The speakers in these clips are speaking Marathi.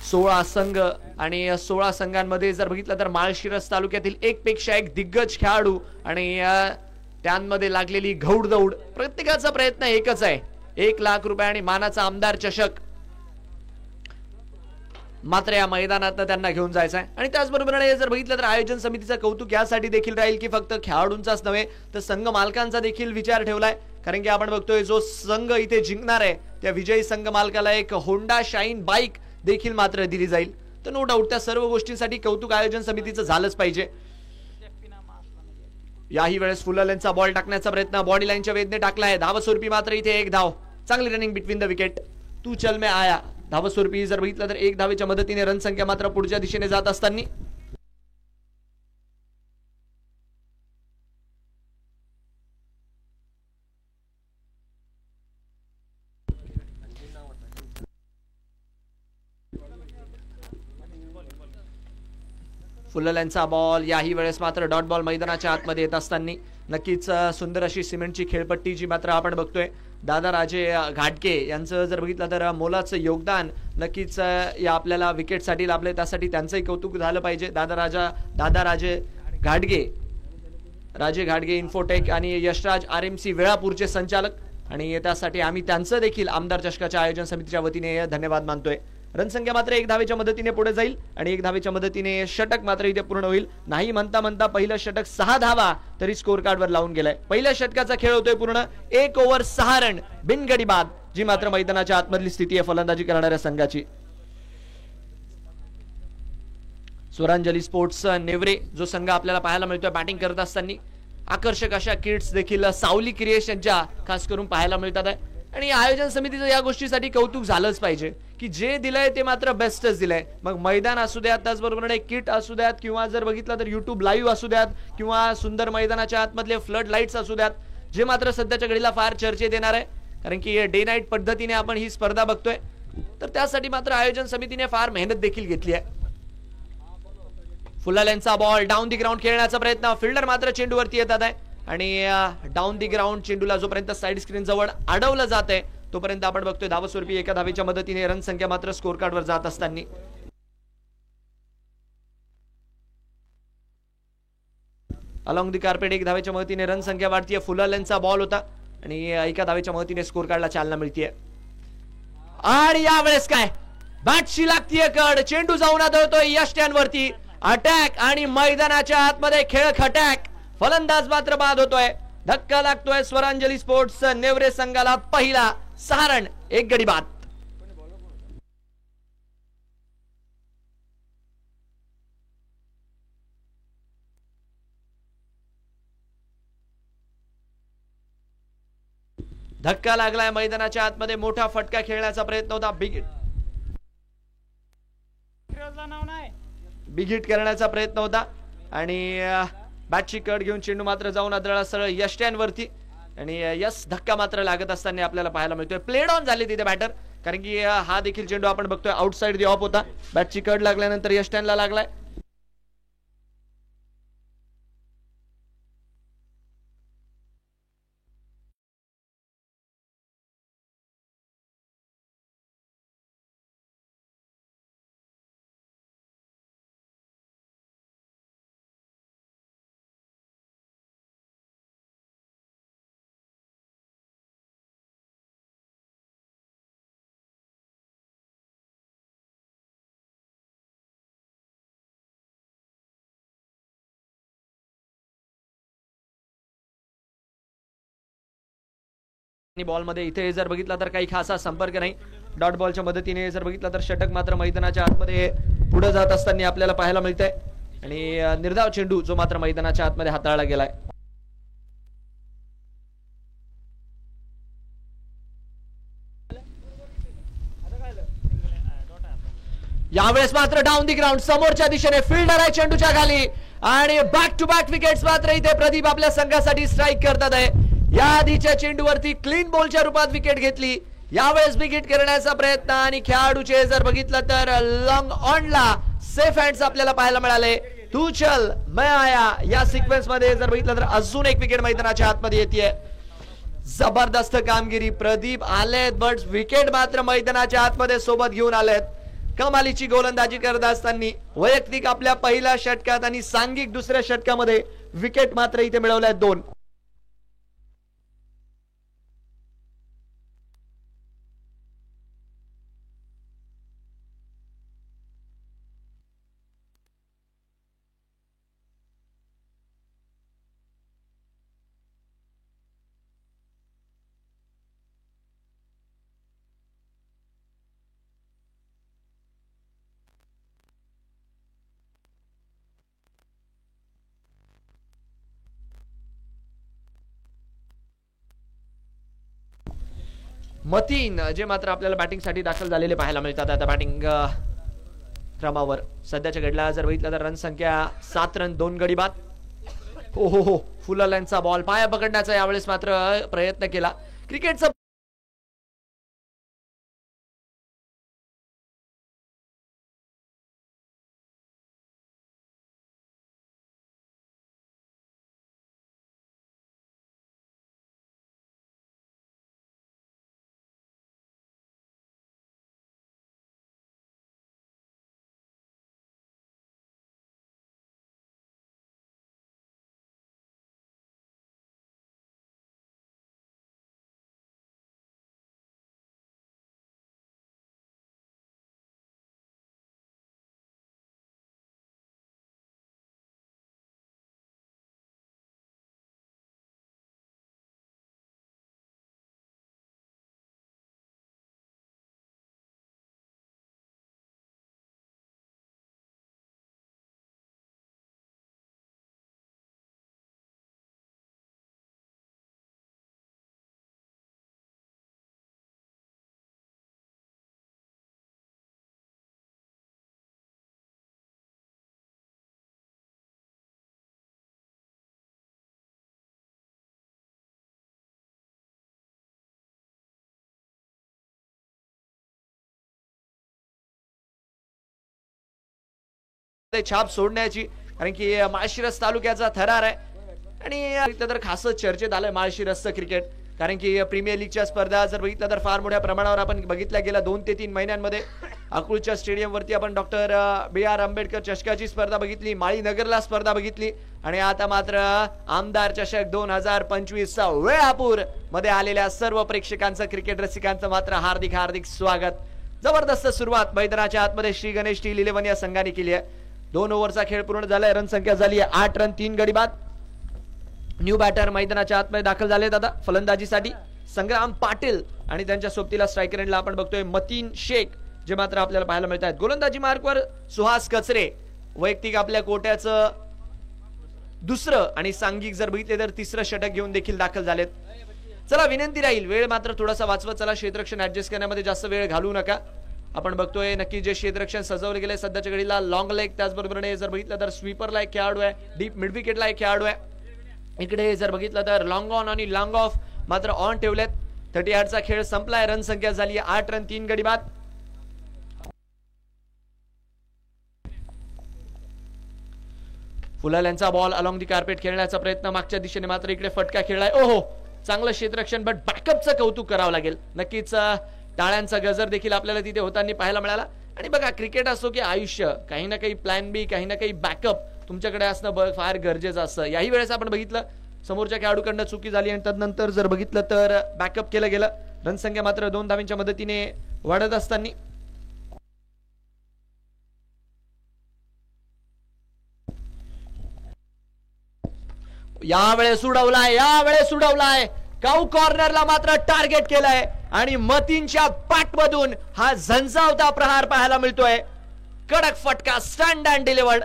16 संघ आणि 16 संघांमध्ये जर बघितलं तर माळशिरस तालुक्यातील एक पेक्षा एक दिग्गज खेळाडू आणि त्यांमध्ये लागलेली घौडदौड. प्रत्येकाचा प्रयत्न एकच आहे, 1 लाख रुपये आणि मानाचा आमदार चषक मात्र या मैदानात त्यांना घेऊन जायचं आहे. आणि त्याचबरोबर जर बघितलं तर आयोजन समितीचं कौतुक यासाठी देखील राहील की फक्त खेळाडूंचाच नव्हे तर संघ मालकांचा देखील विचार ठेवलाय. कारण की आपण बघतोय जो संघ इथे जिंकणार आहे त्या विजयी संघ मालकाला एक होंडा शाईन बाईक देखील मात्र दिली जाईल. तर नो डाऊट त्या सर्व गोष्टींसाठी कौतुक आयोजन समितीचं झालंच पाहिजे. याही वेळेस फुललेंचा बॉल टाकण्याचा प्रयत्न बॉडी लाईनच्या वेदने टाकलाय. धावस्वरूपी मात्र इथे 1 धाव. चांगली रनिंग बिटवीन द विकेट. तू चल में आया. धावस्वरूपी जर बघितलं तर 1 धावेच्या मदतीने रन संख्या मात्र पुढच्या दिशेने जात असताना फुललेंचा बॉल याही वेळेस मात्र डॉट बॉल मैदानाच्या आतमध्ये येत असताना नक्कीच सुंदर अशी सिमेंटची खेळपट्टी जी मात्र आपण बघतोय. दादाराजे घाटके यांचं जर बघितलं तर मोलाचं योगदान नक्कीच या आपल्याला विकेटसाठी लाभले, त्यासाठी त्यांचंही कौतुक झालं पाहिजे. दादाराजे घाटगे इन्फोटेक आणि यशराज RMC वेळापूरचे संचालक आणि त्यासाठी आम्ही त्यांचं देखील आमदार चषकाच्या आयोजन समितीच्या वतीने धन्यवाद मानतोय. रनसंख्या मात्र 1 धावेच्या मदतीने पुढे जाईल आणि 1 धावेच्या मदतीने षटक मात्र इथे पूर्ण होईल. नाही म्हणता म्हणता पहिलं षटक 6 धावा तरी स्कोर कार्डवर लावून गेलाय. पहिल्या षटकाचा खेळ होतोय पूर्ण. 1 ओव्हर 6 रन बिनगडी बाद जी मात्र मैदानाच्या आतमधली स्थिती आहे फलंदाजी करणाऱ्या संघाची. स्वरांजली स्पोर्ट्स नेवरे जो संघ आपल्याला पाहायला मिळतोय बॅटिंग करत असताना आकर्षक अशा किट्स देखील सावली क्रिएशनच्या खास करून पाहायला मिळतात आहे. आणि आयोजन समितीचं या गोष्टीसाठी कौतुक झालंच पाहिजे की जे दिलंय ते मात्र बेस्टच दिलंय. मग मैदान असू द्यात, त्याचबरोबर एक किट असू द्यात किंवा जर बघितलं तर YouTube लाईव्ह असू द्यात किंवा सुंदर मैदानाच्या आतमधले फ्लड लाईट्स असू द्यात, जे मात्र सध्याच्या घडीला फार चर्चेत येणार आहे. कारण की डे नाईट पद्धतीने आपण ही स्पर्धा बघतोय तर त्यासाठी मात्र आयोजन समितीने फार मेहनत देखील घेतली आहे. फुललेंचा बॉल डाऊन दी ग्राउंड खेळण्याचा प्रयत्न. फिल्डर मात्र चेंडूवरती येतात आहे आणि डाऊन दी ग्राउंड चेंडूला जोपर्यंत साइड स्क्रीन जवळ अडवलं जात आहे तोपर्यंत आपण बघतोय धावस्वरूपी 1 धावेच्या मदतीने रन संख्या मात्र स्कोर कार्डवर जात असताना अलॉंग दी कार्पेट 1 धावेच्या मदतीने रन संख्या वाढतीये. फुललेंचा बॉल होता आणि 1 धावेच्या मदतीने स्कोर कार्डला चालना मिळतीये. आणि यावेळेस काय बॅटशी लागतीये कड. चेंडू जाऊन आदळतोय यष्ट्यांवरती. अटॅक आणि मैदानाच्या आतमध्ये खेळ खटॅक. फलंदाज मात्र बाद होतोय. धक्का लागतोय स्वरांजली स्पोर्ट्स नेवरे संघाला. पहिला 6 रन 1 गडी बाद. धक्का लागलाय मैदानाच्या आतमध्ये. मोठा फटका खेळण्याचा प्रयत्न होता. बिग हिट करण्याचा प्रयत्न होता आणि बॅटची कड घेऊन चेंडू मात्र जाऊन आदळला सरळ यष्ट्यांवरती आणि यस धक्का मात्र लागत असताना आपल्याला पाहायला मिळतोय. प्लेड ऑन झाले तिथे बॅटर, कारण की हा देखील चेंडू आपण बघतोय आउटसाइड दी ऑफ होता. बॅटची कड लागल्यानंतर यष्ट्यांना लागलाय. बॉल मध्ये इथे जर बघितला तर काही खासा संपर्क नाही. डॉट बॉलच्या मदतीने जर बघितला तर षटक मात्र मैदानाच्या आतमध्ये पुढे जात असताना आपल्याला पाहायला मिळतंय आणि निर्धाव चेंडू जो मात्र मैदानाच्या आतमध्ये हाताळला गेलाय. यावेळेस मात्र डाऊन दी ग्राउंड समोरच्या दिशेने फिल्डर आहे चेंडूच्या खाली आणि बॅक टू बॅक विकेट्स मात्र इथे प्रदीप आपल्या संघासाठी स्ट्राईक करतात आहे. या आधीच्या चेंडूवरती क्लीन बॉलच्या रूपात विकेट घेतली. यावेळेस विकेट करण्याचा प्रयत्न आणि खेळाडूचे जर बघितलं तर लॉंग ऑनला सेफ हँड्स आपल्याला पाहायला मिळाले. तू चल मैं आया या सिक्वेन्स मध्ये जर बघितलं तर अजून एक विकेट मैदानाच्या आतमध्ये येते. जबरदस्त कामगिरी. प्रदीप आलेत बट विकेट मात्र मैदानाच्या आतमध्ये सोबत घेऊन आलेत. कमालीची गोलंदाजी करत असताना वैयक्तिक आपल्या पहिल्या षटकात आणि सांघिक दुसऱ्या षटकामध्ये विकेट मात्र इथे मिळवल्या 2. मतीन जे मात्र आपल्याला बॅटिंग साठी दाखल झालेले पाहायला मिळतात. आता बॅटिंग क्रमावर सध्याच्या घडला जर बघितलं तर रन संख्या 7 रन 2 गडी बाद. हो हो हो, फुल लाईनचा बॉल पाया पकडण्याचा यावेळेस मात्र प्रयत्न केला. क्रिकेटचा छाप सोडण्याची, कारण की माळशिरस तालुक्याचा थरार आहे आणि तर खासच चर्चेत आलंय माळशिरसचं क्रिकेट. कारण की प्रीमियर लीगच्या स्पर्धा जर बघितलं तर फार मोठ्या प्रमाणावर आपण बघितल्या गेल्या 2 ते 3 महिन्यांमध्ये अकुलच्या स्टेडियम वरती आपण डॉक्टर BR आंबेडकर चषकाची स्पर्धा बघितली, माळी नगरला स्पर्धा बघितली आणि आता मात्र आमदार चषक 2025 वेळापूर मध्ये आलेल्या सर्व प्रेक्षकांचं, क्रिकेट रसिकांचं मात्र हार्दिक हार्दिक स्वागत. जबरदस्त सुरुवात मैदानाच्या आतमध्ये श्री गणेश टील 11 या संघाने केली आहे. 2 ओव्हरचा खेळ पूर्ण झालाय. रन संख्या झाली आहे 8 रन 3 गडी बाद. न्यू बॅटर मैदानाच्या आतमध्ये दाखल झाले. दादा फलंदाजीसाठी संग्राम पाटील आणि त्यांच्या सोबतीला स्ट्रायकर एंडला आपण बघतोय मतीन शेख जे मात्र आपल्याला पाहायला मिळत आहेत. गोलंदाजी मार्कवर सुहास कचरे वैयक्तिक आपल्या कोट्याचं दुसरं आणि सांघिक जर बघितले तर तिसरं षटक घेऊन देखील दाखल झालेत. चला विनंती राहील वेळ मात्र थोडासा वाचवत चला, क्षेत्ररक्षण ऍडजस्ट करण्यामध्ये जास्त वेळ घालवू नका. आपण बघतोय नक्की जे क्षेत्ररक्षण सजवले गेले सध्याच्या घडीला लॉंग लेग, त्याचबरोबर जर बघितलं तर स्वीपरला एक खेळाडू आहे, डीप मिड विकेटला एक खेळाडू आहे. इकडे जर बघितलं तर लॉंग ऑन आणि लॉंग ऑफ मात्र ऑन ठेवलेत. 30 यार्डचा खेळ संपलाय. रन संख्या झाली 8 रन 3 गडी बाद. फुलाल यांचा बॉल अलॉंग दी कार्पेट खेळण्याचा प्रयत्न मागच्या दिशेने मात्र इकडे फटका खेळलाय. ओहो, चांगलं क्षेत्ररक्षण, बट बॅकअपचं कौतुक करावं लागेल. नक्कीच टाळ्यांचा गजर देखील आपल्याला तिथे होताना पाहायला मिळाला. आणि बघा क्रिकेट असो की आयुष्य, काही ना काही प्लॅन बी, काही ना काही बॅकअप तुमच्याकडे असणं फार गरजेचं असतं. याही वेळेस आपण बघितलं समोरच्या खेळाडूकडनं चुकी झाली आणि त्यानंतर जर बघितलं तर बॅकअप केलं गेलं. रनसंख्या मात्र 2 धावांच्या मदतीने वाढत असताना यावेळेस उडवलाय काऊ कॉर्नरला मात्र टार्गेट केलंय आणि मतीनच्या बॅटमधून हा झंझावता प्रहार पाहायला मिळतोय. कडक फटका, स्टँड अँड डिलिव्हर्ड,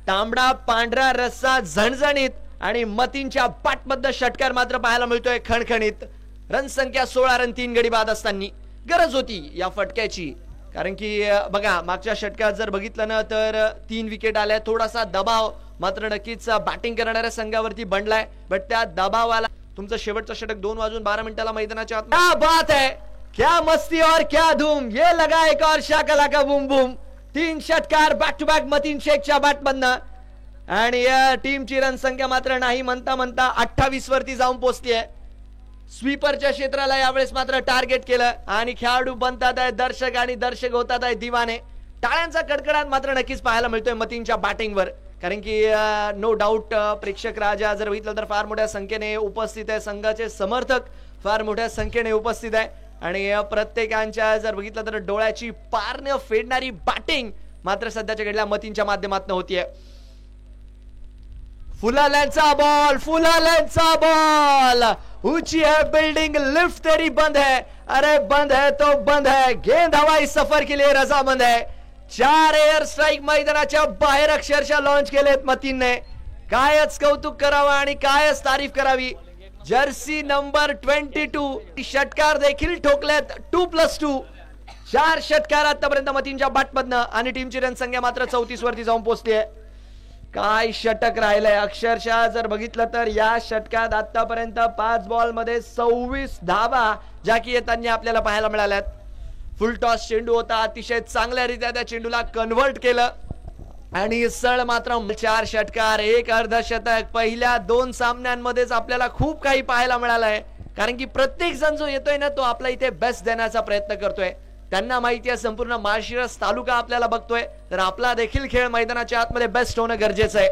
तांबडा पांढरा रस्सा झणझणीत आणि मतीनच्या बॅटमधनं षटकार मात्र पाहायला मिळतोय खणखणीत. रन संख्या 16 रन 3 गडी बाद असताना गरज होती या फटक्याची, कारण की बघा मागच्या षटकात जर बघितलं ना तर 3 विकेट आल्या. थोडासा दबाव मात्र नक्कीच बॅटिंग करणाऱ्या संघावरती बनलाय, बट त्या दबावाला तुमचं शेवटचं षटक 2:12 मैदानाच्या आत. क्या बात है, क्या मस्ती और क्या धूम, ये लगा एक और शाकला का बूम बूम. 3 षटकार बॅक टू बॅक मतीन शेखच्या बॅटमधनं आणि या टीमची रन संख्या मात्र नाही म्हणता म्हणता 28 वरती जाऊन पोहोचली आहे. स्वीपरच्या क्षेत्राला यावेळेस मात्र टार्गेट केलं आणि खेळाडू बनतात आहे दर्शक आणि दर्शक होतात आहे दिवाने. टाळ्यांचा कडकडाट मात्र नक्कीच पाहायला मिळतोय मतीनच्या बॅटिंगवर. कारण की नो डाऊट प्रेक्षक राजा जर बघितलं तर फार मोठ्या संख्येने उपस्थित आहे, संघाचे समर्थक फार मोठ्या संख्येने उपस्थित आहे आणि प्रत्येकांच्या जर बघितलं तर डोळ्याची पारणे फेडणारी बॅटिंग मात्र सध्याच्या घडीला मतीनच्या माध्यमातून होतीये. फुलाल्यांचा बॉल ऊंची है बिल्डिंग, लिफ्ट तेरी बंद है, अरे बंद है तो बंद है, गेंद हवाई सफर के लिए रजामंद है. 4 एअर स्ट्राईक मैदानाच्या बाहेर अक्षरशः लॉन्च केलेत मतीनने. कायच कौतुक करावं आणि कायच तारीफ करावी. जर्सी नंबर 22 षटकार देखील ठोकलेत 2+2. 4 षटकार आतापर्यंत मतीनच्या बॅटमधनं आणि टीमची रनसंख्या मात्र 34 वरती जाऊन पोहोचलीये. काय षटक राहिलंय अक्षरशः जर बघितलं तर या षटकात आतापर्यंत 5 बॉल मध्ये 26 धावा ज्या की येताना आपल्याला पाहायला मिळाल्यात. फुल टॉस चेंडू होता, अतिशय चांगल्या रीत्या त्या चेंडूला कन्व्हर्ट केलं आणि सळ मात्र 4 षटकार 1 अर्धशतक. पहिल्या 2 सामन्यांमध्येच आपल्याला खूप काही पाहायला मिळालंय. कारण की प्रत्येक जण जो येतोय ना तो आपला इथे बेस्ट देण्याचा प्रयत्न करतोय. त्यांना माहिती आहे संपूर्ण माळशिरस तालुका आपल्याला बघतोय, तर आपला देखील खेळ मैदानाच्या आतमध्ये बेस्ट होणं गरजेचं आहे.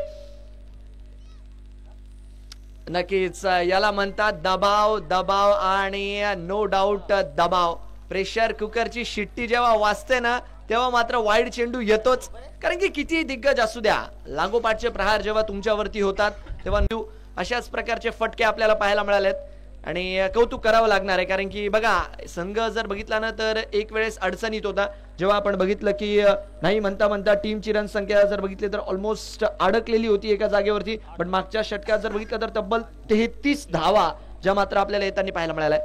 नक्कीच याला म्हणतात दबाव आणि नो डाऊट दबाव. प्रेशर कुकरची शिट्टी जेव्हा वाजते ना तेव्हा मात्र वाईड चेंडू येतोच. कारण की किती दिग्गज असू द्या, लागोपाठचे प्रहार जेव्हा तुमच्यावरती होतात तेव्हा अशाच प्रकारचे फटके आपल्याला पाहायला मिळालेत आणि कौतुक करावं लागणार आहे. कारण की बघा संघ जर बघितला ना तर एक वेळेस अडचणीत होता, जेव्हा आपण बघितलं की नाही म्हणता टीमची रन संख्या जर बघितली तर ऑलमोस्ट अडकलेली होती एका जागेवरती. पण मागच्या षटकात जर बघितलं तर तब्बल 33 धावा ज्या मात्र आपल्याला येताना पाहायला मिळाल्या.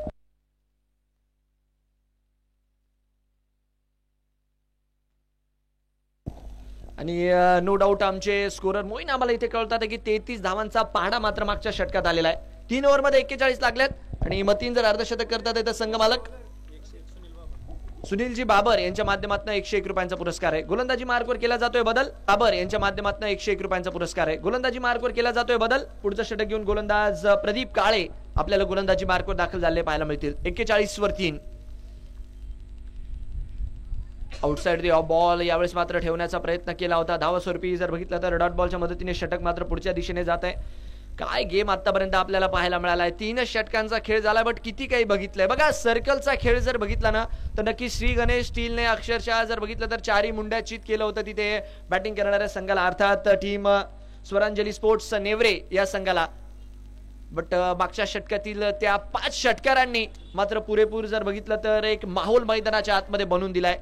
आणि नो डाऊट आमचे स्कोरर मोईन आम्हाला इथे कळतात की 33 धावांचा पाढा मात्र मागच्या षटकात आलेला आहे. 3 ओव्हरमध्ये 41 लागल्यात आणि मतीन जर अर्धशतक करतात तर संघ मालक सुनीलजी बाबर यांच्या माध्यमातून 101 रुपयांचा पुरस्कार आहे. गोलंदाजी मार्कवर केला जातोय बदल. बाबर यांच्या माध्यमातून 101 रुपयांचा पुरस्कार आहे. गोलंदाजी मार्कवर केला जातोय बदल. पुढचं षटक घेऊन गोलंदाज प्रदीप काळे आपल्याला गोलंदाजी मार्कवर दाखल झालेले पाहायला मिळतील. 41 वर 3. आउटसाइड द ऑफ बॉल यावेळेस मात्र ठेवण्याचा प्रयत्न केला होता. धावास्वरूपी जर बघितलं तर डॉट बॉलच्या मदतीने षटक मात्र पुढच्या दिशेने जात आहे. काय गेम आतापर्यंत आपल्याला पाहायला मिळालाय. 3 षटकांचा खेळ झाला, बट किती काही बघितलंय. बघा सर्कलचा खेळ जर बघितला ना तर नक्की श्री गणेश स्टीलने अक्षरशः जर बघितलं तर 4 मुंड्या चित केलं होतं तिथे बॅटिंग करणाऱ्या संघाला, अर्थात टीम स्वरांजली स्पोर्ट्स नेवरे या संघाला. बट मागच्या षटकातील त्या 5 षटकारांनी मात्र पुरेपूर जर बघितलं तर एक माहोल मैदानाच्या आतमध्ये बनवून दिलाय.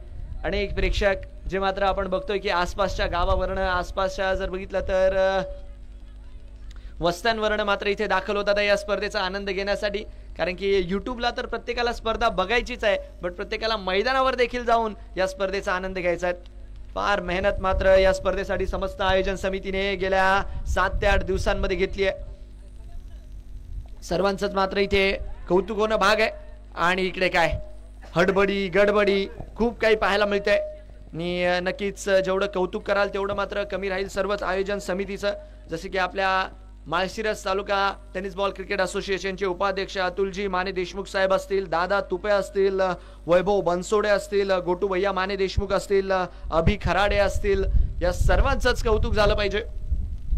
अनेक प्रेक्षक जे मात्र आपण बघतोय की आसपासच्या गावावरनं, आसपासच्या जर बघितलं तर वस्त्यांवरनं मात्र इथे दाखल होतात या स्पर्धेचा आनंद घेण्यासाठी. कारण की युट्यूबला तर प्रत्येकाला स्पर्धा बघायचीच आहे, बट प्रत्येकाला मैदानावर देखील जाऊन या स्पर्धेचा आनंद घ्यायचा आहे. फार मेहनत मात्र या स्पर्धेसाठी समस्त आयोजन समितीने गेल्या 7 ते 8 दिवसांमध्ये घेतली आहे. सर्वांचंच मात्र इथे कौतुक होणं भाग आहे. आणि इकडे काय हडबडी गडबडी खूप काही पाहायला मिळतंय आणि नक्कीच जेवढं कौतुक कराल तेवढं मात्र कमी राहील सर्वच आयोजन समितीचं. जसे की आपल्या माळशिरस तालुका टेनिस बॉल क्रिकेट असोसिएशनचे उपाध्यक्ष अतुलजी माने देशमुख साहेब असतील, दादा तुपे असतील, वैभव बनसोडे असतील, गोटू भैया माने देशमुख असतील, अभि खराडे असतील, या सर्वांचंच कौतुक झालं पाहिजे.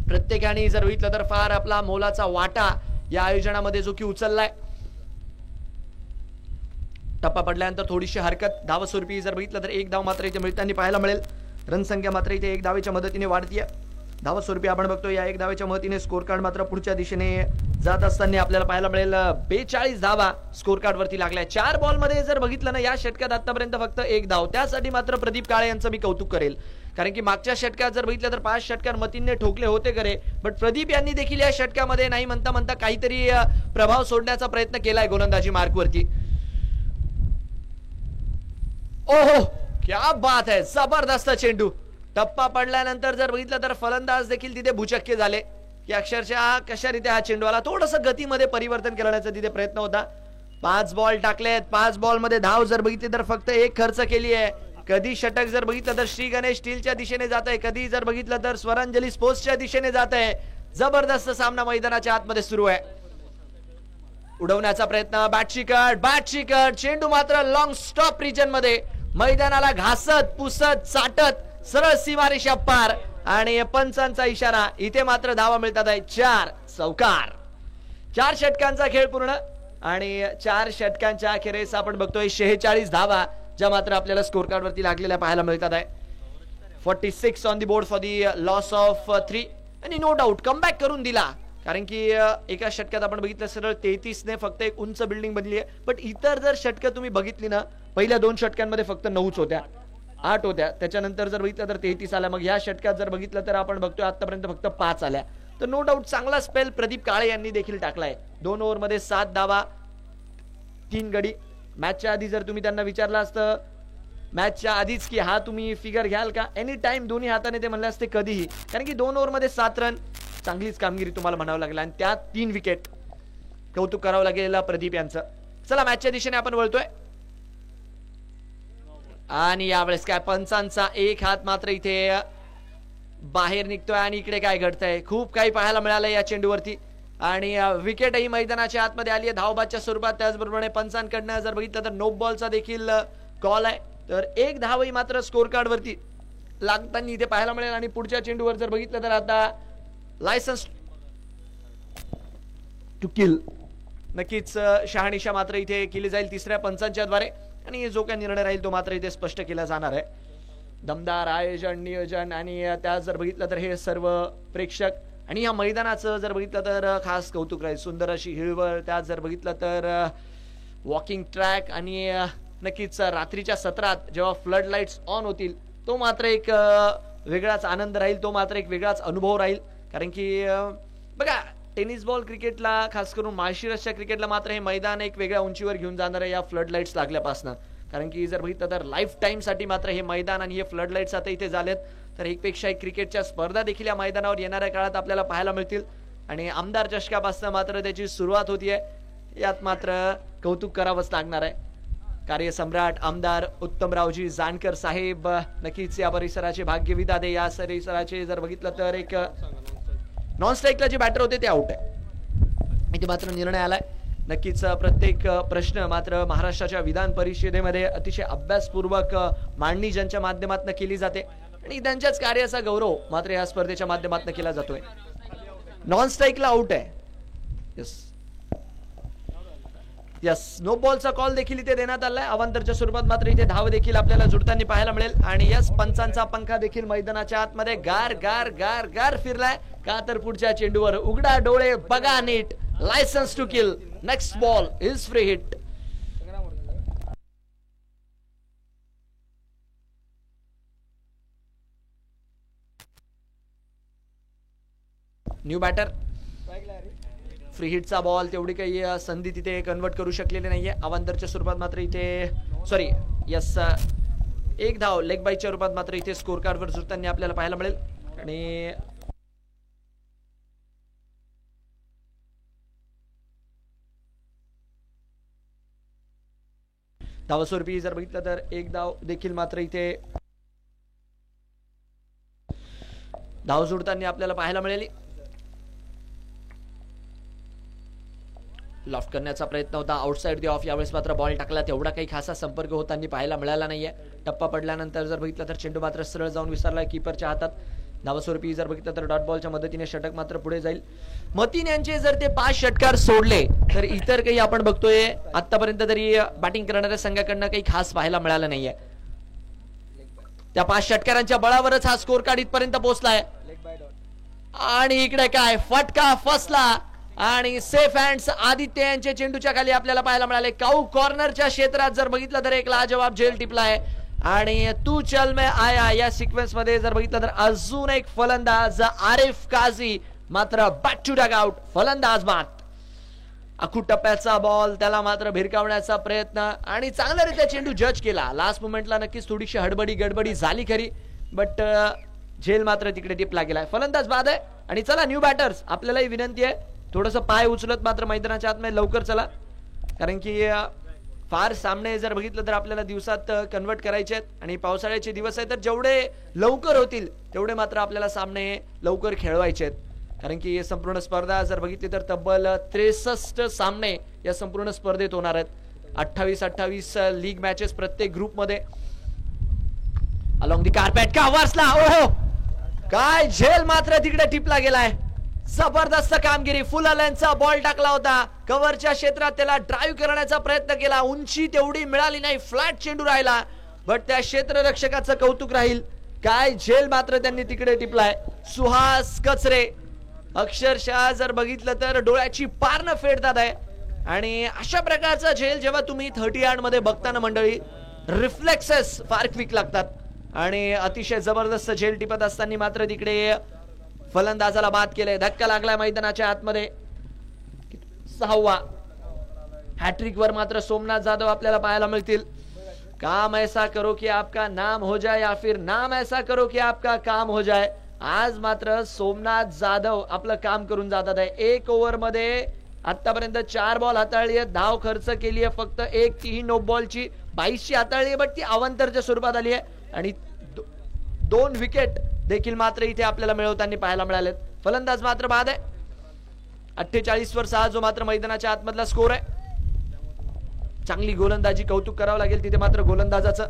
प्रत्येकाने जर बघितलं तर फार आपला मोलाचा वाटा या आयोजनामध्ये जो की उचललाय. टप्पा पडल्यानंतर थोडीशी हरकत. धावस्वरूपी जर बघितलं तर 1 धाव मात्र इथे मिळताना पाहायला मिळेल. रनसंख्या मात्र इथे 1 धावेच्या मदतीने वाढतीये. धावस्वरूपी आपण बघतो या 1 धावेच्या मदतीने स्कोर कार्ड मात्र पुढच्या दिशेने जात असताना आपल्याला पाहायला मिळेल. 42 धावा स्कोर कार्ड वरती लागल्या. 4 बॉल मध्ये जर बघितलं ना या षटकात आतापर्यंत फक्त 1 धाव. त्यासाठी मात्र प्रदीप काळे यांचं मी कौतुक करेल. कारण की मागच्या षटकात जर बघितलं तर 5 षटकार मतीनने ठोकले होते खरे, बट प्रदीप यांनी देखील या षटकामध्ये नाही म्हणता काहीतरी प्रभाव सोडण्याचा प्रयत्न केलाय गोलंदाजी मार्कवरती. ओहो क्या बात है, जबरदस्त चेंडू. टप्पा पडल्यानंतर जर बघितलं तर फलंदाज देखील तिथे भूचक्के झाले की अक्षरशः कशा रीत्या हा चेंडू आला. थोडंसं गतीमध्ये परिवर्तन करण्याचा तिथे प्रयत्न होता. 5 बॉल टाकलेत. 5 बॉल मध्ये धाव जर बघितली तर फक्त 1 खर्च केली आहे. कधी षटक जर बघितलं तर श्री गणेश स्टीलच्या दिशेने जात आहे, कधी जर बघितलं तर स्वरांजली स्पोर्ट्सच्या दिशेने जात आहे. जबरदस्त सामना मैदानाच्या आतमध्ये सुरू आहे. उडवण्याचा प्रयत्न, बॅटची कट, चेंडू मात्र लॉंग स्टॉप रिजन मध्ये मैदानाला घासत पुसत चाटत सरळ सीमारेषा पार आणि पंचांचा इशारा. इथे मात्र धावा मिळतात आहे 4 चौकार. 4 षटकांचा खेळ पूर्ण आणि 4 षटकांच्या अखेरीस आपण बघतोय 46 धावा ज्या मात्र आपल्याला स्कोर कार्ड वरती लागलेल्या पाहायला मिळतात आहे. 46 on the board for the loss of 3 आणि नो डाऊट कमबॅक करून दिला. कारण की एका षटकात आपण बघितलं सरळ 33 ने फक्त एक उंच बिल्डिंग बनली आहे. पण इतर जर षटकं तुम्ही बघितली ना, पहिल्या 2 षटकांमध्ये फक्त 9च होत्या, 8 होत्या. त्याच्यानंतर जर बघितलं तर 33 आल्या. मग या षटकात जर बघितलं तर आपण बघतोय आतापर्यंत फक्त 5 आल्या. तर नो डाऊट चांगला स्पेल प्रदीप काळे यांनी देखील टाकलाय. 2 ओव्हरमध्ये 7 धावा 3 गडी. मॅचच्या आधी जर तुम्ही त्यांना विचारलं असतं मॅचच्या आधीच की हा तुम्ही फिगर घ्याल का, एनी टाइम दोन्ही हाताने ते म्हणले असते कधीही. कारण की 2 ओव्हरमध्ये 7 रन चांगलीच कामगिरी तुम्हाला म्हणावं लागेल आणि त्यात 3 विकेट. कौतुक करावं लागेल प्रदीप यांचं. चला मॅचच्या दिशेने आपण वळतोय आणि यावेळेस काय पंचांचा एक हात मात्र इथे बाहेर निघतोय आणि इकडे काय घडतंय खूप काही पाहायला मिळालं या चेंडूवरती आणि विकेटही मैदानाच्या आतमध्ये आली आहे धावबादच्या स्वरूपात. त्याचबरोबर पंचांकडनं जर बघितलं तर नो बॉलचा देखील कॉल आहे. तर एक धावही मात्र स्कोर कार्ड वरती लागताना इथे पाहायला मिळेल आणि पुढच्या चेंडूवर जर बघितलं तर आता लायसन्स टू किल नक्कीच शहानिशा मात्र इथे केली जाईल 3ऱ्या पंचांच्या द्वारे आणि जो काही निर्णय राहील तो मात्र इथे स्पष्ट केला जाणार आहे. दमदार आयोजन नियोजन आणि त्यात जर बघितलं तर हे सर्व प्रेक्षक आणि या मैदानाचं जर बघितलं तर खास कौतुक राहील. सुंदर अशी हिरवळ, त्यात जर बघितलं तर वॉकिंग ट्रॅक आणि नक्कीच रात्रीच्या सत्रात जेव्हा फ्लड लाईट्स ऑन होतील तो मात्र एक वेगळाच आनंद राहील, तो मात्र एक वेगळाच अनुभव राहील. कारण की बघा टेनिस बॉल क्रिकेटला खास करून माळशिरसच्या क्रिकेटला मात्र हे मैदान एक वेगळ्या उंचीवर घेऊन जाणार आहे या फ्लड लाईट्स लागल्यापासून. कारण की जर बघितलं तर लाईफ टाइम साठी मात्र हे मैदान आणि हे फ्लड लाईट्स आता इथे झालेत. तर एकपेक्षा एक क्रिकेटच्या स्पर्धा देखील या मैदानावर येणाऱ्या काळात आपल्याला पाहायला मिळतील आणि आमदार चषकापासून मात्र त्याची सुरुवात होतीये. यात मात्र कौतुक करावंच लागणार आहे. कार्यसम्राट आमदार उत्तमरावजी जानकर साहेब नक्कीच या परिसराचे भाग्यविधाते. या परिसराचे जर बघितलं तर एक नॉन स्ट्राईकला जे बॅटर होते ते आउट आहे. इथे मात्र निर्णय आलाय. नक्कीच प्रत्येक प्रश्न मात्र महाराष्ट्राच्या विधान परिषदेमध्ये अतिशय अभ्यासपूर्वक मांडणी ज्यांच्या माध्यमातून केली जाते आणि त्यांच्याच कार्याचा गौरव मात्र या स्पर्धेच्या माध्यमातून केला जातोय. नॉन स्ट्राईकला आउट आहे. यस नो बॉलचा कॉल देखील इथे देण्यात आलाय. अवांतरच्या स्वरूपात मात्र इथे धाव देखील आपल्याला जुळताना पाहायला मिळेल आणि यस पंचांचा पंखा देखील मैदानाच्या आतमध्ये गार गार गार गार फिरलाय का तर पुढच्या चेंडूवर उघडा डोळे बघा नीट. License to kill next ball is free hit. New batter free हिटचा बॉल तेवढी काही संधी तिथे कन्वर्ट करू शकलेली नाहीये. अवांतरच्या स्वरूपात मात्र इथे सॉरी यस एक धाव लेग बाईच्या रूपात मात्र इथे स्कोर कार्डवर जुळताना आपल्याला पाहायला मिळेल आणि धावस्वरूपी जर बघितलं तर एक धाव देखील मात्र इथे धाव जुळताना आपल्याला पाहायला मिळेल. लॉफ्ट करण्याचा प्रयत्न होता आउटसाइड दी ऑफ. यावेळेस मात्र बॉल टाकला तेवढा काही खासा संपर्क होताना पाहायला मिळाला नाहीये. टप्पा पडल्यानंतर जर बघितलं तर चेंडू मात्र सरळ जाऊन विसरला कीपरच्या हातात. धावस्वरूपी जर बघितलं तर डॉट बॉलच्या मदतीने षटक मात्र पुढे जाईल. मतीन यांचे जर ते 5 षटकार सोडले तर इतर काही आपण बघतोय आतापर्यंत तरी बॅटिंग करणाऱ्या संघाकडनं काही खास पाहायला मिळालं नाहीये. त्या 5 षटकारांच्या बळावरच हा स्कोर कार्ड इथपर्यंत पोहोचलाय आणि इकडे काय फटका फसला आणि सेफ हँड्स आदित्य यांचे चेंडूच्या खाली आपल्याला पाहायला मिळाले. काऊ कॉर्नरच्या क्षेत्रात जर बघितलं तर एक लाजवाब झेल टिपलाय आणि तू चल में आया या सिक्वेन्स मध्ये जर बघितलं तर अजून एक फलंदाज आरिफ काझी मात्र बॅक टू डग आउट. फलंदाज बाद. अखूट टप्प्याचा बॉल त्याला मात्र भिरकावण्याचा प्रयत्न आणि चांगल्यारीत्या चेंडू जज केला. लास्ट मोमेंटला नक्कीच थोडीशी हडबडी गडबडी झाली खरी बट झेल मात्र तिकडे टिपला गेलाय. फलंदाज बाद आहे आणि चला न्यू बॅटर्स आपल्यालाही विनंती आहे थोडस पाय उचलत मात्र मैदानाच्या आतमध्ये लवकर चला. कारण की फार सामने जर बघितलं तर आपल्याला दिवसात कन्वर्ट करायचे आहेत आणि पावसाळ्याचे दिवस आहेत तर जेवढे लवकर होतील तेवढे मात्र आपल्याला सामने लवकर खेळवायचे आहेत. कारण की संपूर्ण स्पर्धा जर बघितली तर तब्बल 63 सामने या संपूर्ण स्पर्धेत होणार आहेत. 28 लीग मॅचेस प्रत्येक ग्रुपमध्ये अलॉंग दी कार्पेट कावर्सला. ओहो, काय झेल मात्र तिकडे टिपला गेलाय. जबरदस्त कामगिरी. फुल लेंथचा बॉल टाकला होता कव्हरच्या क्षेत्रात, त्याला ड्राईव्ह करण्याचा प्रयत्न केला. उंची तेवढी मिळाली नाही, फ्लॅट चेंडू राहिला, बट त्या क्षेत्ररक्षकाचं कौतुक राहील. काय झेल मात्र त्यांनी तिकडे टिपलाय. सुहास कचरे अक्षरशः जर बघितलं तर डोळ्याची पारणं फेडतात आहे. आणि अशा प्रकारचा झेल जेव्हा तुम्ही 30 यार्ड मध्ये बघताना मंडळी, रिफ्लेक्सेस फार क्विक लागतात. आणि अतिशय जबरदस्त झेल टिपत असताना मात्र तिकडे फलंदाजाला बाद केले. धक्का लागलाय मैदानाच्या आतमध्ये. 6वा हॅट्रिक वर मात्र सोमनाथ जाधव आपल्याला पाहायला मिळतील. काम ऐसा करो कि आपका नाम हो जाए या फिर नाम ऐसा करो कि आपका काम हो जाए. आज मात्र सोमनाथ जाधव आपलं काम करून जातात आहे. 1 ओव्हर मध्ये आतापर्यंत 4 बॉल हाताळली आहे, धाव खर्च केली आहे फक्त 1, ती नो बॉलची 22ची हाताळली आहे, बट ती अवांतरच्या स्वरूपात आली आहे. आणि 2 विकेट देखील मात्र इथे आपल्याला मिळवताना पाहायला मिळालेत. फलंदाज मात्र बाद आहे. 48 वर 6 जो मात्र मैदानाच्या आतमधला स्कोर आहे. चांगली गोलंदाजी, कौतुक करावं लागेल तिथे मात्र गोलंदाजाचं.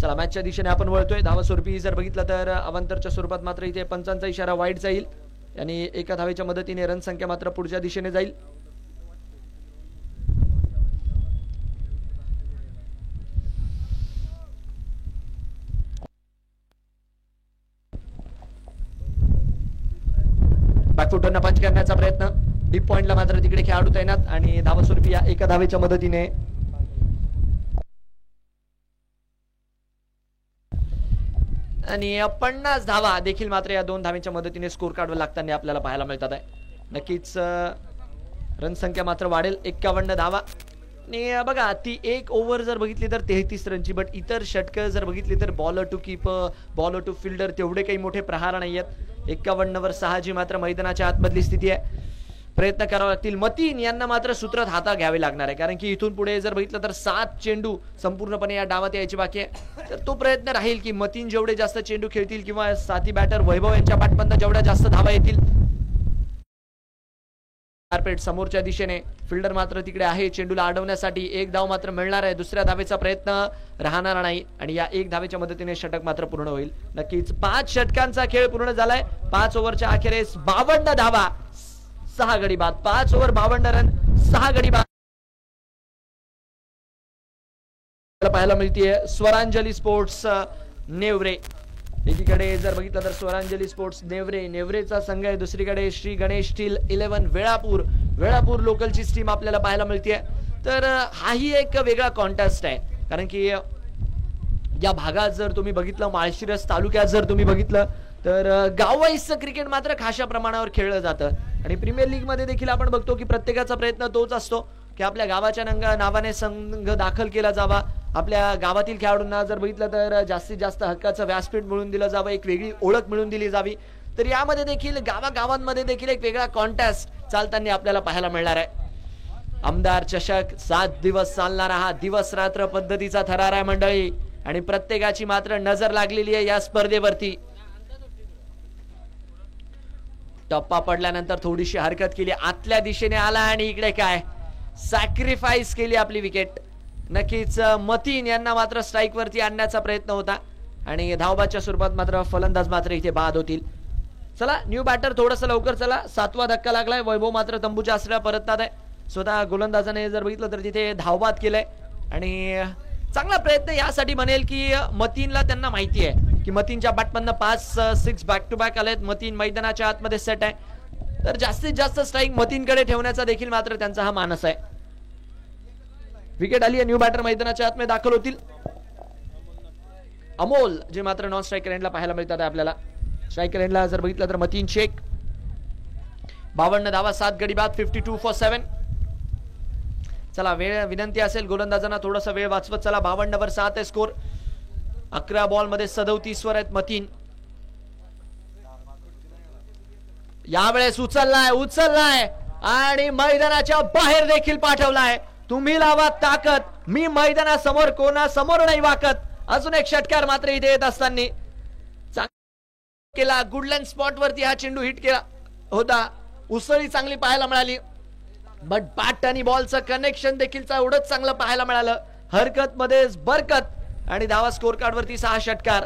चला मॅचच्या दिशेने आपण वळतोय. धावा स्वरूपी जर बघितलं तर अवांतरच्या स्वरूपात मात्र इथे पंचांचा इशारा वाईट जाईल आणि एका धावेच्या मदतीने रन संख्या मात्र पुढच्या दिशेने जाईल. बॅकफुटरनं पंच करण्याचा प्रयत्न. डीप पॉइंटला मात्र तिकडे खेळाडू तैनात आणि धावा स्वरूपी या एका धावेच्या मदतीने आणि 50 धावा देखील मात्र या 2 धावेच्या मदतीने स्कोर कार्डवर लागताना आपल्याला पाहायला मिळतात आहे. नक्कीच रन संख्या मात्र वाढेल. 51 धावा. आणि बघा ती 1 ओव्हर जर बघितली तर 33 रनची, बट इतर षटकं जर बघितली तर bowler to keeper, bowler to fielder तेवढे काही मोठे प्रहार नाही आहेत. 51 वर 6 जी मात्र मैदानाच्या आतमधली स्थिती आहे. प्रयत्न करावे लागतील. मतीन यांना मात्र सूत्रात हाता घ्यावे लागणार आहे, कारण की इथून पुढे जर बघितलं तर 7 चेंडू संपूर्णपणे या डावात यायची बाकी आहे. तर तो प्रयत्न राहील की मतीन जेवढे जास्त चेंडू खेळतील किंवा साथी बॅटर वैभव यांच्या पाठबंद जेवढ्या जास्त धावा येतील. कार्पेट समोरच्या दिशेने, फिल्डर मात्र तिकडे आहे चेंडूला अडवण्यासाठी. 1 धाव मात्र मिळणार आहे. दुसऱ्या धावेचा प्रयत्न राहणार नाही आणि या 1 धावेच्या मदतीने षटक मात्र पूर्ण होईल. नक्कीच 5 षटकांचा खेळ पूर्ण झालाय. 5 ओव्हरच्या अखेरीस 52 धावा, 6 गडी बाद. 5 ओव्हर 52 रन, 6 गडी बाद पाहायला मिळतीये. स्वरांजली स्पोर्ट्स नेवरे एकीकडे जर बघितलं तर स्वरांजली स्पोर्ट्स नेवरेचा संघ आहे. दुसरीकडे श्री गणेश स्टील 11 वेळापूर लोकलची टीम आपल्याला पाहायला मिळतीये. तर हाही एक वेगळा कॉन्टेस्ट आहे, कारण की या भागात जर तुम्ही बघितलं, माळशिरस तालुक्यात जर तुम्ही बघितलं तर गाववाईजचं क्रिकेट मात्र खाशा प्रमाणावर खेळलं जातं. आणि प्रीमियर लीग मध्ये देखील आपण बघतो की प्रत्येकाचा प्रयत्न तोच असतो की आपल्या गावाच्या नावाने संघ दाखल केला जावा. आपल्या गावातील खेळाडूंना जर बघितलं तर जास्तीत जास्त हक्काचं व्यासपीठ मिळून दिलं जावं, एक वेगळी ओळख मिळून दिली जावी. तर यामध्ये देखील गावागावांमध्ये देखील एक वेगळा कॉन्टेस्ट चालताना आपल्याला पाहायला मिळणार आहे. आमदार चषक 7 दिवस चालणारा हा दिवस रात्र पद्धतीचा थरार आहे मंडळी, आणि प्रत्येकाची मात्र नजर लागलेली आहे या स्पर्धेवरती. टप्पा पडल्यानंतर थोडीशी हरकत केली, आतल्या दिशेने आला आणि इकडे काय सॅक्रिफाईस केली आपली विकेट. नक्कीच मतीन यांना मात्र स्ट्राईक वरती आणण्याचा प्रयत्न होता आणि धावबाच्या स्वरूपात मात्र फलंदाज मात्र इथे बाद होतील. चला न्यू बॅटर थोडस लवकर चला. 7वा धक्का लागलाय. वैभव मात्र तंबूच्या आश्रया परततात आहे. स्वतः गोलंदाजाने जर बघितलं तर तिथे धावबाद केलंय आणि चांगला प्रयत्न यासाठी बनेल की मतीनला त्यांना माहिती आहे की मतीनच्या बॅटमधनं 5-6 बॅक टू बॅक आलेत. मतीन मैदानाच्या आतमध्ये सेट आहे, तर जास्तीत जास्त स्ट्राईक मतीनकडे ठेवण्याचा देखील मात्र त्यांचा हा मानस आहे. विकेट आली आहे. न्यू बॅटर मैदानाच्या आतमध्ये दाखल होतील. अमोल जे मात्र नॉन स्ट्रायकर एंडला पाहायला मिळतात आपल्याला. स्ट्रायकर एंडला जर बघितलं तर मतीन शेख 52 धावा, 7 गडी बाद, 52 for 7. चला वेळ विनंती असेल गोलंदाजांना थोडासा वेळ वाचवत चला. 52 वर 7 आहे स्कोर. 11 बॉल मध्ये 37 वर आहेत मतीन. यावेळेस उचललाय आणि मैदानाच्या बाहेर देखील पाठवलाय. तुम्ही लावा ताकद, मी मैदानासमोर कोणासमोर नाही वाकत अजून एक षटकार मात्र इथे येत असताना केला. गुडलँड स्पॉट वरती हा चेंडू हिट केला होता. उसळी चांगली पाहायला मिळाली, बट बॅट आणि बॉलचं कनेक्शन देखील एवढंच चांगलं पाहायला मिळालं. हरकत मध्येच बरकत आणि धावा स्कोर कार्ड वरती 6 षटकार.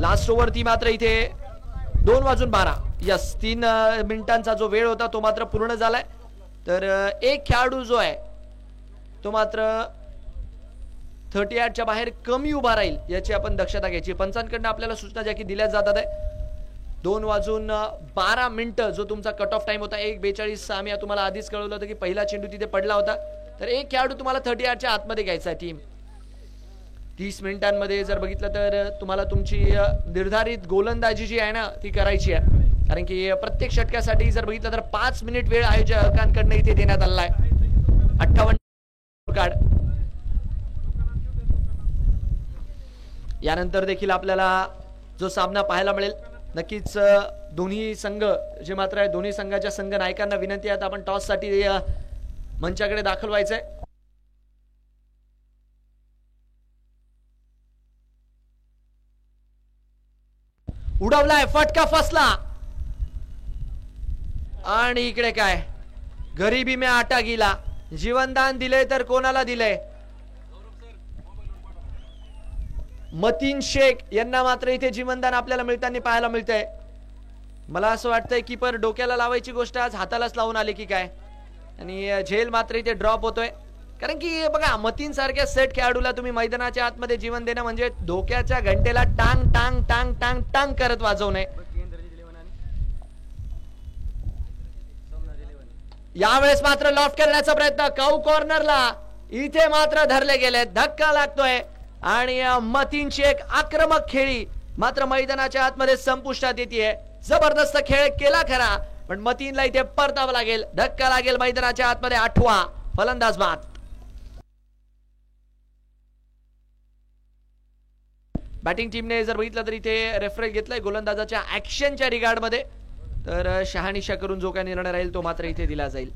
लास्ट ओव्हर मात्र इथे 2:12 यस 3 मिनिटांचा जो वेळ होता तो मात्र पूर्ण झालाय. तर एक खेळाडू जो आहे तो मात्र 38च्या बाहेर कमी उभा राहील याची आपण दक्षता घ्यायची. पंचांकडनं आपल्याला सूचना ज्या की दिल्या जातात आहे. 2:12 जो तुमचा कट ऑफ टाइम होता. 1:42 आम्ही तुम्हाला आधीच कळवलं होतं की पहिला चेंडू तिथे पडला होता. तर एक खेळाडू तुम्हाला 38च्या आतमध्ये घ्यायचा आहे. टीम 30 मिनिटांमध्ये जर बघितलं तर तुम्हाला तुमची निर्धारित गोलंदाजी जी आहे ना ती करायची आहे. कारण की प्रत्येक षटकासाठी जर बघितलं तर 5 मिनिट वेळ आयोजकांकडनं इथे देण्यात आलेला आहे. 58 कार्ड. यानंतर देखील आपल्याला जो सामना पाहायला मिळेल नक्कीच दोन्ही संघ जे मात्र आहे दोन्ही संघाच्या संघ नायकांना विनंती आहे आपण टॉस साठी मंचाकडे दाखल व्हायचंय. उडवलाय, फटका फसला आणि इकडे काय गरीबी में आटा गेला. जीवनदान दिले तर कोणाला दिलंय? मतीन शेख यांना मात्र इथे जीवनदान आपल्याला मिळताना पाहायला मिळतंय. मला असं वाटतंय कीपर डोक्याला लावायची गोष्ट आज हातालाच लावून आले की काय. आणि झेल मात्र इथे ड्रॉप होतोय. कारण की बघा मतीन सारख्या सेट खेळाडूला तुम्ही मैदानाच्या आतमध्ये जीवन देणं म्हणजे डोक्याच्या घंटेला टांग टांग टांग टांग टांग करत वाजवणे. यावेळेस मात्र लॉफ्ट करण्याचा प्रयत्न कौ कॉर्नरला इथे मात्र धरले गेले. धक्का लागतोय आणि मतीन शेख आक्रमक खेळी मात्र मैदानाच्या आतमध्ये संपुष्टात येते. जबरदस्त खेळ केला खरा पण मतीनला इथे परतावं लागेल. धक्का लागेल मैदानाच्या आतमध्ये. 8वा फलंदाज बाद. बॅटिंग टीमने जर बघितलं तर इथे रेफरल घेतलाय गोलंदाजाच्या ऍक्शनच्या रिगार्ड मध्ये. तर शहानिशा करून जो काय निर्णय राहील तो मात्र इथे दिला जाईल.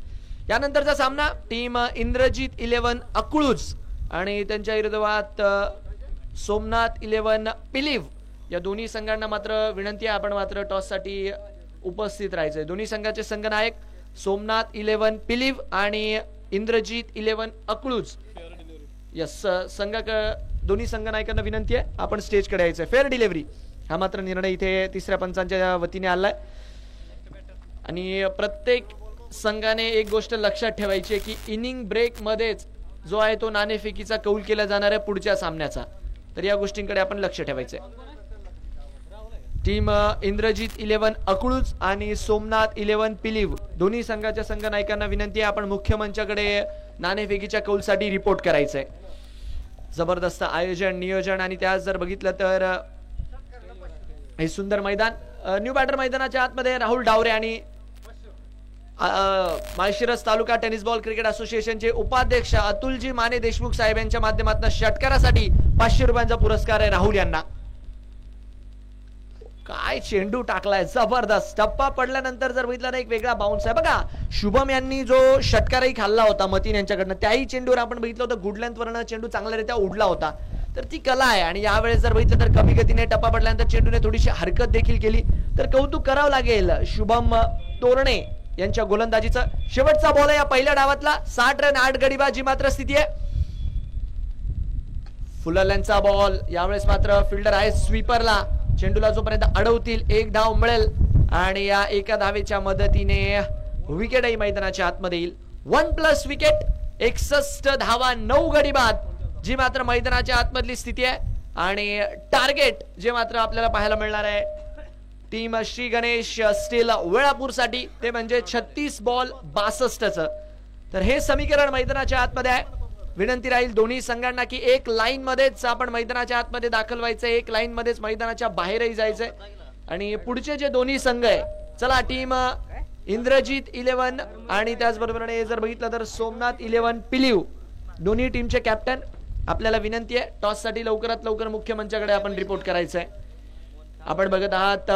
यानंतरचा सामना टीम इंद्रजित 11 अकळूज आणि त्यांच्या विरोधात सोमनाथ 11 पिलीव या दोन्ही संघांना मात्र विनंती आहे आपण मात्र टॉस साठी उपस्थित राहायचंय. दोन्ही संघाचे संघनायक सोमनाथ 11 पिलीव आणि इंद्रजित 11 अकळूज. यस दोन्ही संघनायकांना विनंती आहे आपण स्टेजकडे यायचंय. फेअर डिलिव्हरी हा मात्र निर्णय इथे तिसऱ्या पंचांच्या वतीने आलाय. आणि प्रत्येक संघाने एक गोष्ट लक्षात ठेवायची आहे की इनिंग ब्रेक मध्येच जो आहे तो नाणेफेकीचा कौल केला जाणार आहे पुढच्या सामन्याचा. तर या गोष्टींकडे आपण लक्ष ठेवायचंय. टीम इंद्रजित 11 अकळूज आणि सोमनाथ 11 पिलीव दोन्ही संघाच्या संघनायकांना विनंती आहे आपण मुख्य मंचाकडे नाणेफेकीच्या कौलसाठी रिपोर्ट करायचंय. जबरदस्त आयोजन नियोजन आणि त्यास जर बघितलं तर हे सुंदर मैदान. न्यू बॅटर मैदानाच्या आतमध्ये राहुल डावरे आणि माळशिरस तालुका टेनिस बॉल क्रिकेट असोसिएशनचे उपाध्यक्ष अतुलजी माने देशमुख साहेब यांच्या माध्यमातून षटकारासाठी 500 रुपयांचा पुरस्कार आहे राहुल यांना. काय चेंडू टाकलाय जबरदस्त. टप्पा पडल्यानंतर जर बघितलं ना एक वेगळा बाउन्स आहे बघा. शुभम यांनी जो षटकारही खाल्ला होता मतीन यांच्याकडनं त्याही चेंडूवर आपण बघितलं होतं गुड लेंथ वरनं चेंडू चांगल्यारीत्या उडला होता. तर ती कला आहे. आणि यावेळेस जर बघितलं तर कमी गतीने टप्पा पडल्यानंतर चेंडूने थोडीशी हरकत देखील केली. तर कौतुक करावं लागेल शुभम तोरणे यांच्या गोलंदाजीचं. शेवटचा बॉल आहे या पहिल्या डावातला. 60 रन 8 गडीबाजी मात्र स्थिती आहे. फुलरलँडचा बॉल. यावेळेस मात्र फिल्डर आहे स्वीपरला. चेंडूला जोपर्यंत अडवतील 1 धाव मिळेल आणि या एका धावेच्या मदतीने विकेटही मैदानाच्या आतमध्ये येईल. 1+ विकेट 61 धावा 9 गडी बाद जी मात्र मैदानाच्या आतमधली स्थिती आहे. आणि टार्गेट जे मात्र आपल्याला पाहायला मिळणार आहे टीम श्री गणेश स्टील वेळापूर साठी ते म्हणजे 36 बॉल 62चं. तर हे समीकरण मैदानाच्या आतमध्ये आहे. विनंती राहील दोन्ही संघांना की एक लाईन मध्येच आपण मैदानाच्या आतमध्ये दाखल व्हायचंय. एक लाईन मध्येच मैदानाच्या बाहेरही जायचंय. आणि पुढचे जे दोन्ही संघ आहे चला टीम इंद्रजित 11 आणि त्याचबरोबर जर बघितलं तर सोमनाथ 11 पिलीव दोन्ही टीमचे कॅप्टन आपल्याला विनंती आहे टॉस साठी लवकरात लवकर मुख्य मंचाकडे आपण रिपोर्ट करायचंय. आपण बघत आहात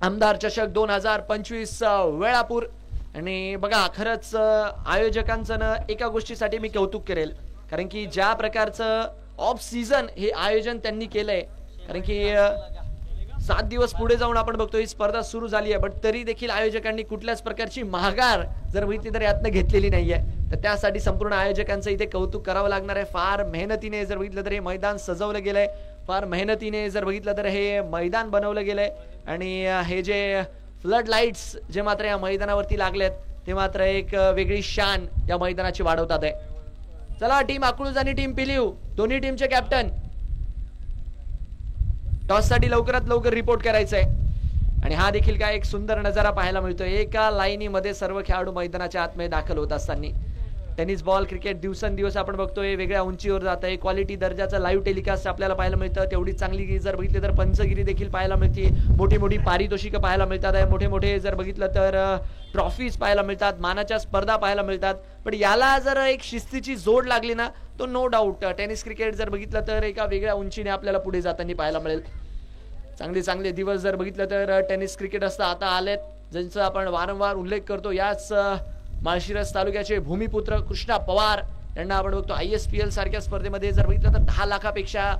आमदार चषक 2025 वेळापूर. आणि बघा खरंच आयोजकांचं एका गोष्टीसाठी मी कौतुक करेल कारण की ज्या प्रकारचं ऑफ सीझन हे आयोजन त्यांनी केलंय, कारण की 7 दिवस पुढे जाऊन आपण बघतो ही स्पर्धा सुरू झाली आहे, बट तरी देखील आयोजकांनी कुठल्याच प्रकारची महागार जर बघितली तर यातनं घेतलेली नाहीये. तर त्यासाठी संपूर्ण आयोजकांचं इथे कौतुक करावं लागणार आहे. फार मेहनतीने जर बघितलं तर हे मैदान सजवलं गेलंय, फार मेहनतीने जर बघितलं तर हे मैदान बनवलं गेलंय आणि हे जे फ्लड लाईट्स जे मात्र या मैदानावरती लागलेत ते मात्र एक वेगळी शान या मैदानाची वाढवतात आहे. चला, टीम अकलूज आणि टीम पिलीव दोन्ही टीमचे कॅप्टन टॉस साठी लवकरात लवकर रिपोर्ट करायचंय. आणि हा देखील काय एक सुंदर नजारा पाहायला मिळतोय. एका लाईनीमध्ये सर्व खेळाडू मैदानाच्या आतमध्ये दाखल होत असताना टेनिस बॉल क्रिकेट दिवसेंदिवस आपण बघतोय वेगळ्या उंचीवर जात आहे. क्वालिटी दर्जाचं लाईव्ह टेलिकास्ट आपल्याला पाहायला मिळतं. तेवढी चांगली जर बघितली तर पंचगिरी देखील पाहायला मिळते. मोठी मोठी पारितोषिकं पाहायला मिळतात आहे. मोठे मोठे जर बघितलं तर ट्रॉफीज पाहायला मिळतात, मानाच्या स्पर्धा पाहायला मिळतात. पण याला जर एक शिस्तीची जोड लागली ना तो नो डाऊट टेनिस क्रिकेट जर बघितलं तर एका वेगळ्या उंचीने आपल्याला पुढे जाताना पाहायला मिळेल. चांगले चांगले दिवस जर बघितलं तर टेनिस क्रिकेट असतं आता आलेत, ज्यांचा आपण वारंवार उल्लेख करतो. याच माळशिरस तालुक्याचे भूमिपुत्र कृष्णा पवार यांना आपण बघतो ISPL सारख्या स्पर्धेमध्ये जर बघितलं तर 10 लाखापेक्षा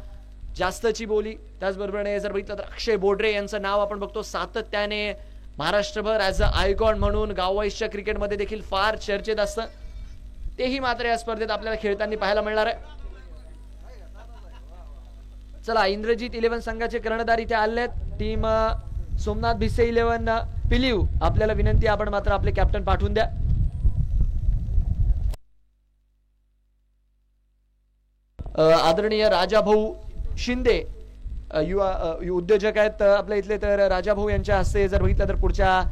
जास्तची बोली. त्याचबरोबर जर बघितलं तर अक्षय बोडरे यांचं नाव आपण बघतो सातत्याने महाराष्ट्रभर ॲज अ आयकॉन म्हणून गाववाईजच्या क्रिकेटमध्ये देखील फार चर्चेत असतं. तेही मात्र या स्पर्धेत आपल्याला खेळताना पाहायला मिळणार आहे. चला, इंद्रजीत 11 संघाचे कर्णधार इथे आलेत. टीम सोमनाथ भिसे 11 पिलीव आपल्याला विनंती आपण मात्र आपले कॅप्टन पाठवून द्या. आदरणीय राजाभाऊ शिंदे युवा उद्योजक आहेत आपल्या इथले, तर राजाभाऊ यांच्या हस्ते जर बघितलं तर पुढच्या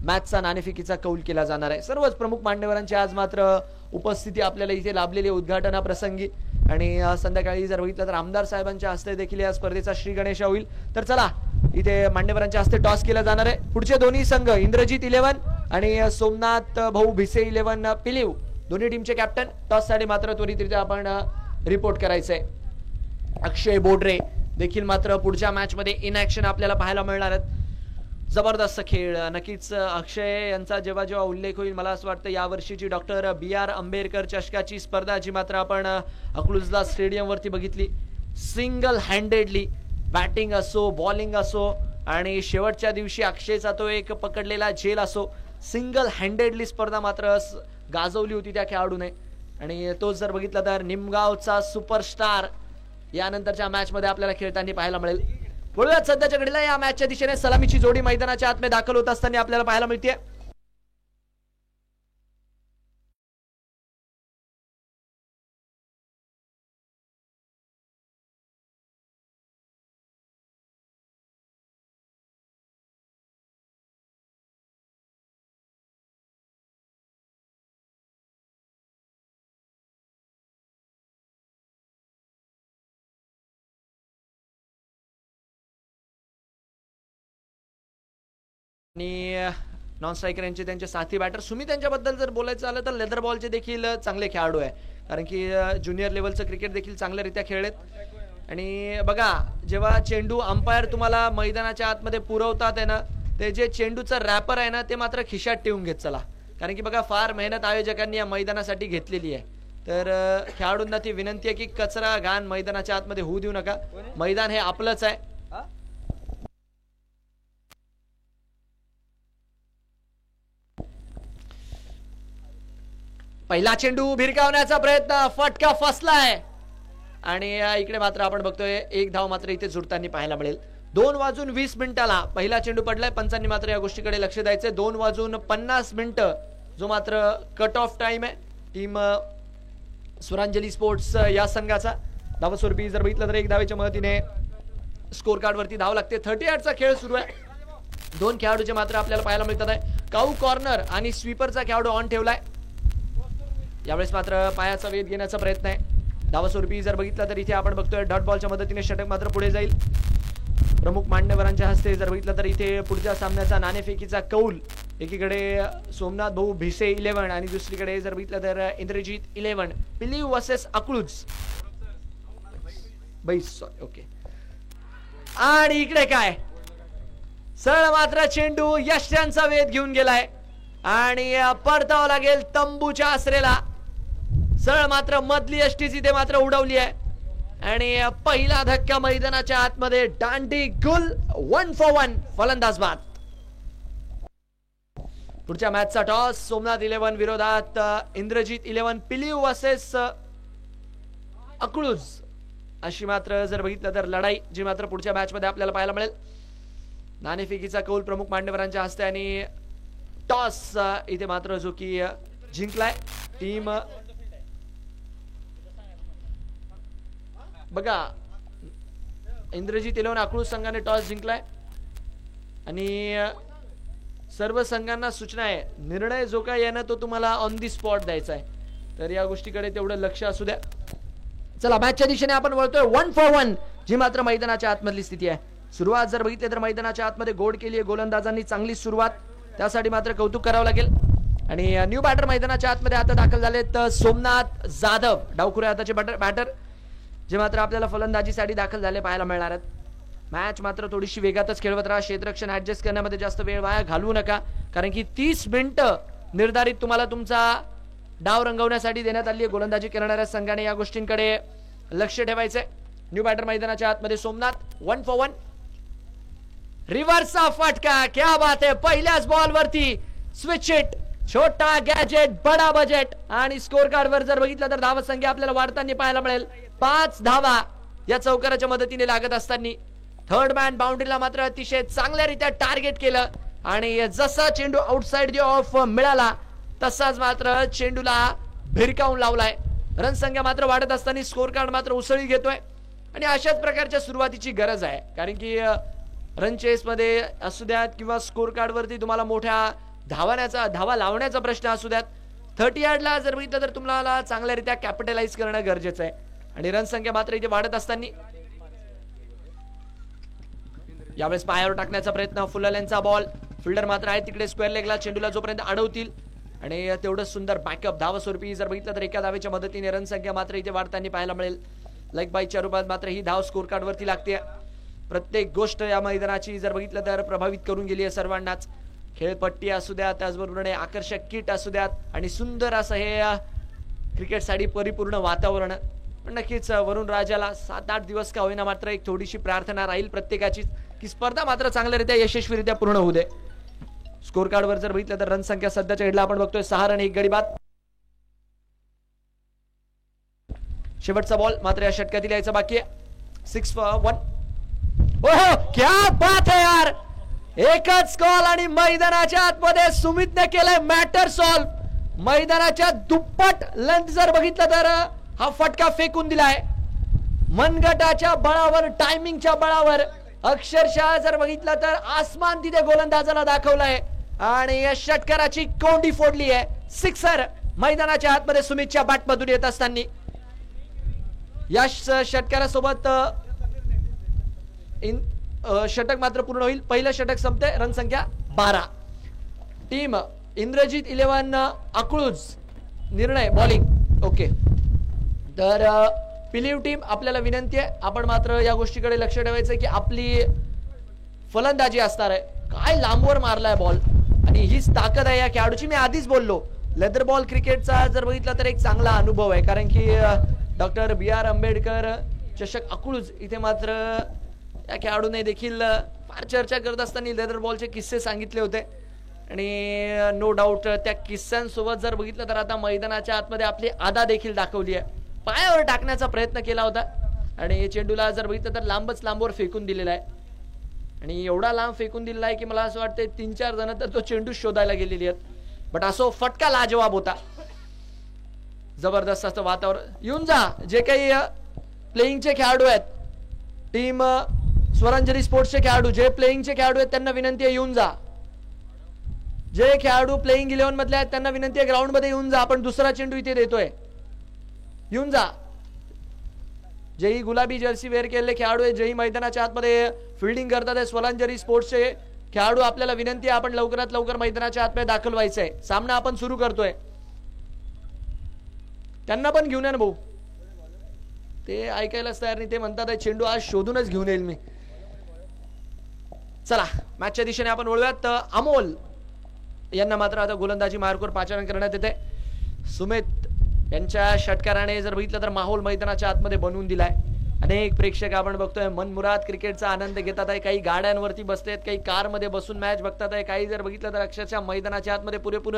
मॅचचा नाणेफेकीचा कौल केला जाणार आहे. सर्वच प्रमुख मान्यवरांची आज मात्र उपस्थिती आपल्याला इथे लाभलेली उद्घाटनाप्रसंगी. आणि संध्याकाळी जर बघितलं तर आमदार साहेबांच्या हस्ते देखील या स्पर्धेचा श्री गणेशा होईल. तर चला, इथे मान्यवरांच्या हस्ते टॉस केला जाणार आहे. पुढचे दोन्ही संघ इंद्रजीत 11 आणि सोमनाथ भाऊ भिसे 11 पिलीव दोन्ही टीमचे कॅप्टन. टॉस साठी मात्र त्वरितरित्या आपण रिपोर्ट करायचंय. अक्षय बोडरे देखील मात्र पुढच्या मॅच मध्ये इन ऍक्शन आपल्याला पाहायला मिळणार आहेत. जबरदस्त खेळ नक्कीच. अक्षय यांचा जेव्हा जेव्हा उल्लेख होईल मला असं वाटतं यावर्षीची डॉक्टर BR आंबेडकर चषकाची स्पर्धा जी मात्र आपण अकलूजला स्टेडियम वरती बघितली, सिंगल हँडेडली बॅटिंग असो बॉलिंग असो आणि शेवटच्या दिवशी अक्षयचा तो एक पकडलेला झेल असो, सिंगल हँडेडली स्पर्धा मात्र गाजवली होती त्या खेळाडूने. आणि तो जर बघितला तर निमगावचा सुपरस्टार यानंतरच्या मॅच मध्ये आपल्याला खेळताना पाहायला मिळेल. बोलूयात सध्याच्या घडीला या मॅचच्या दिशेने सलामीची जोडी मैदानाच्या आतमध्ये दाखल होत असताना आपल्याला पाहायला मिळते. आणि नॉन स्ट्रायकर यांचे त्यांचे साथी बॅटर सुमित यांच्याबद्दल जर बोलायचं झालं तर लेदर बॉलचे देखील चांगले खेळाडू आहे, कारण की ज्युनियर लेवलचं क्रिकेट देखील चांगल्यारीत्या खेळलेत. आणि बघा, जेव्हा चेंडू अंपायर तुम्हाला मैदानाच्या आतमध्ये पुरवतात आहे ना, ते जे चेंडूचं रॅपर आहे ना ते मात्र खिशात ठेवून घेत चला, कारण की बघा फार मेहनत आयोजकांनी या मैदानासाठी घेतलेली आहे. तर खेळाडूंना ती विनंती आहे की कचरा घाण मैदानाच्या आतमध्ये होऊ देऊ नका. मैदान हे आपलंच आहे. पहिला चेंडू भिरकावण्याचा प्रयत्न, फटका फसलाय आणि इकडे मात्र आपण बघतोय एक धाव मात्र इथे जुळताना पाहायला मिळेल. 2:20 पहिला चेंडू पडलाय. पंचांनी मात्र या गोष्टीकडे लक्ष द्यायचंय. 2:50 जो मात्र कट ऑफ टाइम आहे टीम स्वरांजली स्पोर्ट्स या संघाचा. धावस्वरूपी जर बघितलं तर एक धावेच्या मदतीने स्कोर कार्ड वरती धाव लागते. 38चा खेळ सुरू आहे. दोन खेळाडूचे मात्र आपल्याला पाहायला मिळतात आहे. काऊ कॉर्नर आणि स्वीपरचा खेळाडू ऑन ठेवलाय. यावेळेस मात्र पायाचा वेध घेण्याचा प्रयत्न आहे. धावस्वरूपी जर बघितलं तर इथे आपण बघतोय डॉट बॉलच्या मदतीने षटक मात्र पुढे जाईल. प्रमुख मान्यवरांच्या हस्ते जर बघितलं तर इथे पुढच्या सामन्याचा नाणेफेकीचा कौल एकीकडे सोमनाथ भाऊ भिसे 11 आणि दुसरीकडे जर बघितलं तर इंद्रजीत 11 पिलीव वर्सेस अकलूज. ओके. आणि इकडे काय सरळ मात्र चेंडू यशांचा वेध घेऊन गेलाय आणि परतावा लागेल तंबूच्या आसरेला. सरळ मात्र मधली एसटीसी ते मात्र उडवली आहे आणि पहिला धक्का मैदानाच्या आतमध्ये दांडी गुल 1 for 1 फलंदाज बाद. पुढच्या मॅचचा टॉस सोमनाथ 11 विरोधात इंद्रजीत 11 पिलीव वर्सेस अकळूज अशी मात्र जर बघितलं तर लढाई जी मात्र पुढच्या मॅच मध्ये आपल्याला पाहायला मिळेल. नाणेफेकीचा कौल प्रमुख मान्यवरांच्या हस्ते आणि टॉस इथे मात्र जो की जिंकलाय टीम बघा इंद्रजीत 11 अकळूज संघाने टॉस जिंकलाय आणि सर्व संघांना सूचना आहे निर्णय जो काय आहे ना तो तुम्हाला ऑन दी स्पॉट द्यायचा आहे, तर या गोष्टीकडे तेवढं लक्ष असू द्या. चला मॅचच्या दिशेने आपण वळतोय 1 for 1 जी मात्र मैदानाच्या आतमधली स्थिती आहे. सुरुवात जर बघितली तर मैदानाच्या आतमध्ये गोड केली आहे गोलंदाजांनी, चांगली सुरुवात त्यासाठी मात्र कौतुक करावं लागेल. आणि न्यू बॅटर मैदानाच्या आतमध्ये आता दाखल झालेत सोमनाथ जाधव, डावखुरे हाताचे बॅटर जे मात्र आपल्याला फलंदाजीसाठी दाखल झाले पाहायला मिळणार आहेत. मॅच मात्र थोडीशी वेगातच खेळवत राहा, क्षेत्ररक्षण ऍडजस्ट करण्यामध्ये जास्त वेळ वाया घालवू नका, कारण की 30 मिनिटं निर्धारित तुम्हाला तुमचा डाव रंगवण्यासाठी देण्यात आली आहे. गोलंदाजी करणाऱ्या संघाने या गोष्टींकडे लक्ष ठेवायचंय. न्यू बॅटर मैदानाच्या आतमध्ये सोमनाथ 1 for 1 रिव्हर्सचा फटका, क्या बात आहे. पहिल्याच बॉल वरती स्विच हिट, छोटा गॅजेट बडा बजेट आणि स्कोर कार्ड वर जर बघितलं तर धावा संख्या आपल्याला वाढताना पाहायला मिळेल. 5 धावा या चौकाराच्या मदतीने लागत असताना थर्ड मॅन बाउंड्रीला मात्र अतिशय चांगल्यारीत्या टार्गेट केलं आणि जसा चेंडू आउटसाइड ऑफ मिळाला तसाच मात्र चेंडूला भिरकावून लावलाय. रन संख्या मात्र वाढत असताना स्कोर कार्ड मात्र उसळी घेतोय आणि अशाच प्रकारच्या सुरुवातीची गरज आहे, कारण की रन चेस मध्ये असू द्यात किंवा स्कोर कार्ड वरती तुम्हाला मोठ्या धावा लावण्याचा प्रश्न असू द्यात, 30 यार्डला जर बघितलं तर तुम्हाला चांगल्यारीत्या कॅपिटलाइज करणं गरजेचं आहे. आणि रन संख्या मात्र इथे वाढत असताना यावेळेस पायावर टाकण्याचा प्रयत्न, फुललेंचा बॉल, फिल्डर मात्र आहे तिकडे स्क्वेअर लेगला, चेंडूला जोपर्यंत अडवतील आणि तेवढं सुंदर बॅकअप धावा स्वरूपी जर बघितलं तर एका धावेच्या मदतीने रन संख्या मात्र इथे वाढताना पाहायला मिळेल. लाईक बाईच्या रूपात मात्र ही धाव स्कोर कार्ड वरती लागते. प्रत्येक गोष्ट या मैदानाची जर बघितलं तर प्रभावित करून गेली आहे सर्वांनाच. खेळपट्टी असू द्या, त्याचबरोबर आकर्षक किट असू द्यात आणि सुंदर असं हे क्रिकेटसाठी परिपूर्ण वातावरण. पण नक्कीच वरुण राजाला 7-8 दिवस का होईना मात्र एक थोडीशी प्रार्थना राहील प्रत्येकाची की स्पर्धा मात्र चांगल्यारीत्या यशस्वीरित्या पूर्ण होऊ दे. स्कोर कार्ड वर जर बघितलं तर रन संख्या सध्याच्या हेडला आपण बघतोय 6 रन 1 गडी बाद. शेवटचा बॉल मात्र या षटकातील यायचा बाकी आहे. 6 for 1. ओहो क्या बात है यार, एकच कॉल आणि मैदानाच्या आतमध्ये सुमितने केलंय मॅटर सॉल्व. मैदानाच्या दुप्पट लेंथ जर बघितलं तर हा फटका फेकून दिलाय मनगटाच्या बळावर, टायमिंगच्या बळावर. अक्षरशः जर बघितलं तर आसमान तिथे गोलंदाजाला दाखवलाय आणि या षटकाराची कोंडी फोडली आहे. सिक्सर मैदानाच्या आतमध्ये सुमितच्या बॅटमधून येत असताना या षटकारासोबत षटक मात्र पूर्ण होईल. पहिलं षटक संपते, रन संख्या 12. टीम इंद्रजीत 11 अकळूज निर्णय बॉलिंग ओके. तर पिलीव टीम आपल्याला विनंती आहे आपण मात्र या गोष्टीकडे लक्ष ठेवायचं की आपली फलंदाजी असणार आहे. काय लांबवर मारलाय बॉल आणि हीच ताकद आहे या खेळाडूची. मी आधीच बोललो लेदर बॉल क्रिकेटचा जर बघितलं तर एक चांगला अनुभव आहे, कारण की डॉक्टर BR आंबेडकर चषक अकळूज इथे मात्र या खेळाडूने देखील फार चर्चा करत असताना लेदर बॉलचे किस्से सांगितले होते आणि नो डाऊट त्या किस्स्यांसोबत जर बघितलं तर आता मैदानाच्या आतमध्ये आपली आदा देखील दाखवली आहे. पायावर टाकण्याचा प्रयत्न केला होता आणि चेंडूला जर बघितलं तर लांबच लांबवर फेकून दिलेला आहे आणि एवढा लांब फेकून दिलेला आहे की मला असं वाटतं 3-4 जण तर तो चेंडू शोधायला गेलेली आहेत. बट असो फटका लाजवाब होता. जबरदस्त असं वातावरण. येऊन जा जे काही प्लेइंगचे खेळाडू आहेत, टीम स्वरांजली स्पोर्ट्सचे खेळाडू, जे प्लेइंगचे खेळाडू आहेत त्यांना विनंती आहे येऊन जा. जे खेळाडू प्लेइंग 11 मधले आहेत त्यांना विनंती आहे ग्राउंड मध्ये येऊन जा. आपण दुसरा चेंडू इथे देतोय, येऊन जा. जेही गुलाबी जर्सी वेअर केलेले खेळाडू आहे, जेही मैदानाच्या आतमध्ये फिल्डिंग करतात स्वरांजली स्पोर्ट्सचे खेळाडू, आपल्याला विनंती आहे आपण लवकरात लवकर मैदानाच्या आतमध्ये दाखल व्हायचंय. सामना आपण सुरू करतोय. त्यांना पण घेऊन या ना भाऊ, ते ऐकायलाच तयार नाही. ते म्हणतात चेंडू आज शोधूनच घेऊन येईल मी. चला मॅचच्या दिशेने आपण वळूयात. अमोल यांना मात्र आता गोलंदाजी मार्कवर पाचारण करण्यात येते. सुमित यांच्या षटकाराने जर बघितलं तर माहोल मैदानाच्या आतमध्ये बनवून दिलाय. अनेक प्रेक्षक आपण बघतोय मनमुराद क्रिकेटचा आनंद घेतात आहे. काही गाड्यांवरती बसतात, काही कारमध्ये बसून मॅच बघतात आहे, काही जर बघितलं तर अक्षरशः मैदानाच्या आतमध्ये पुरेपूर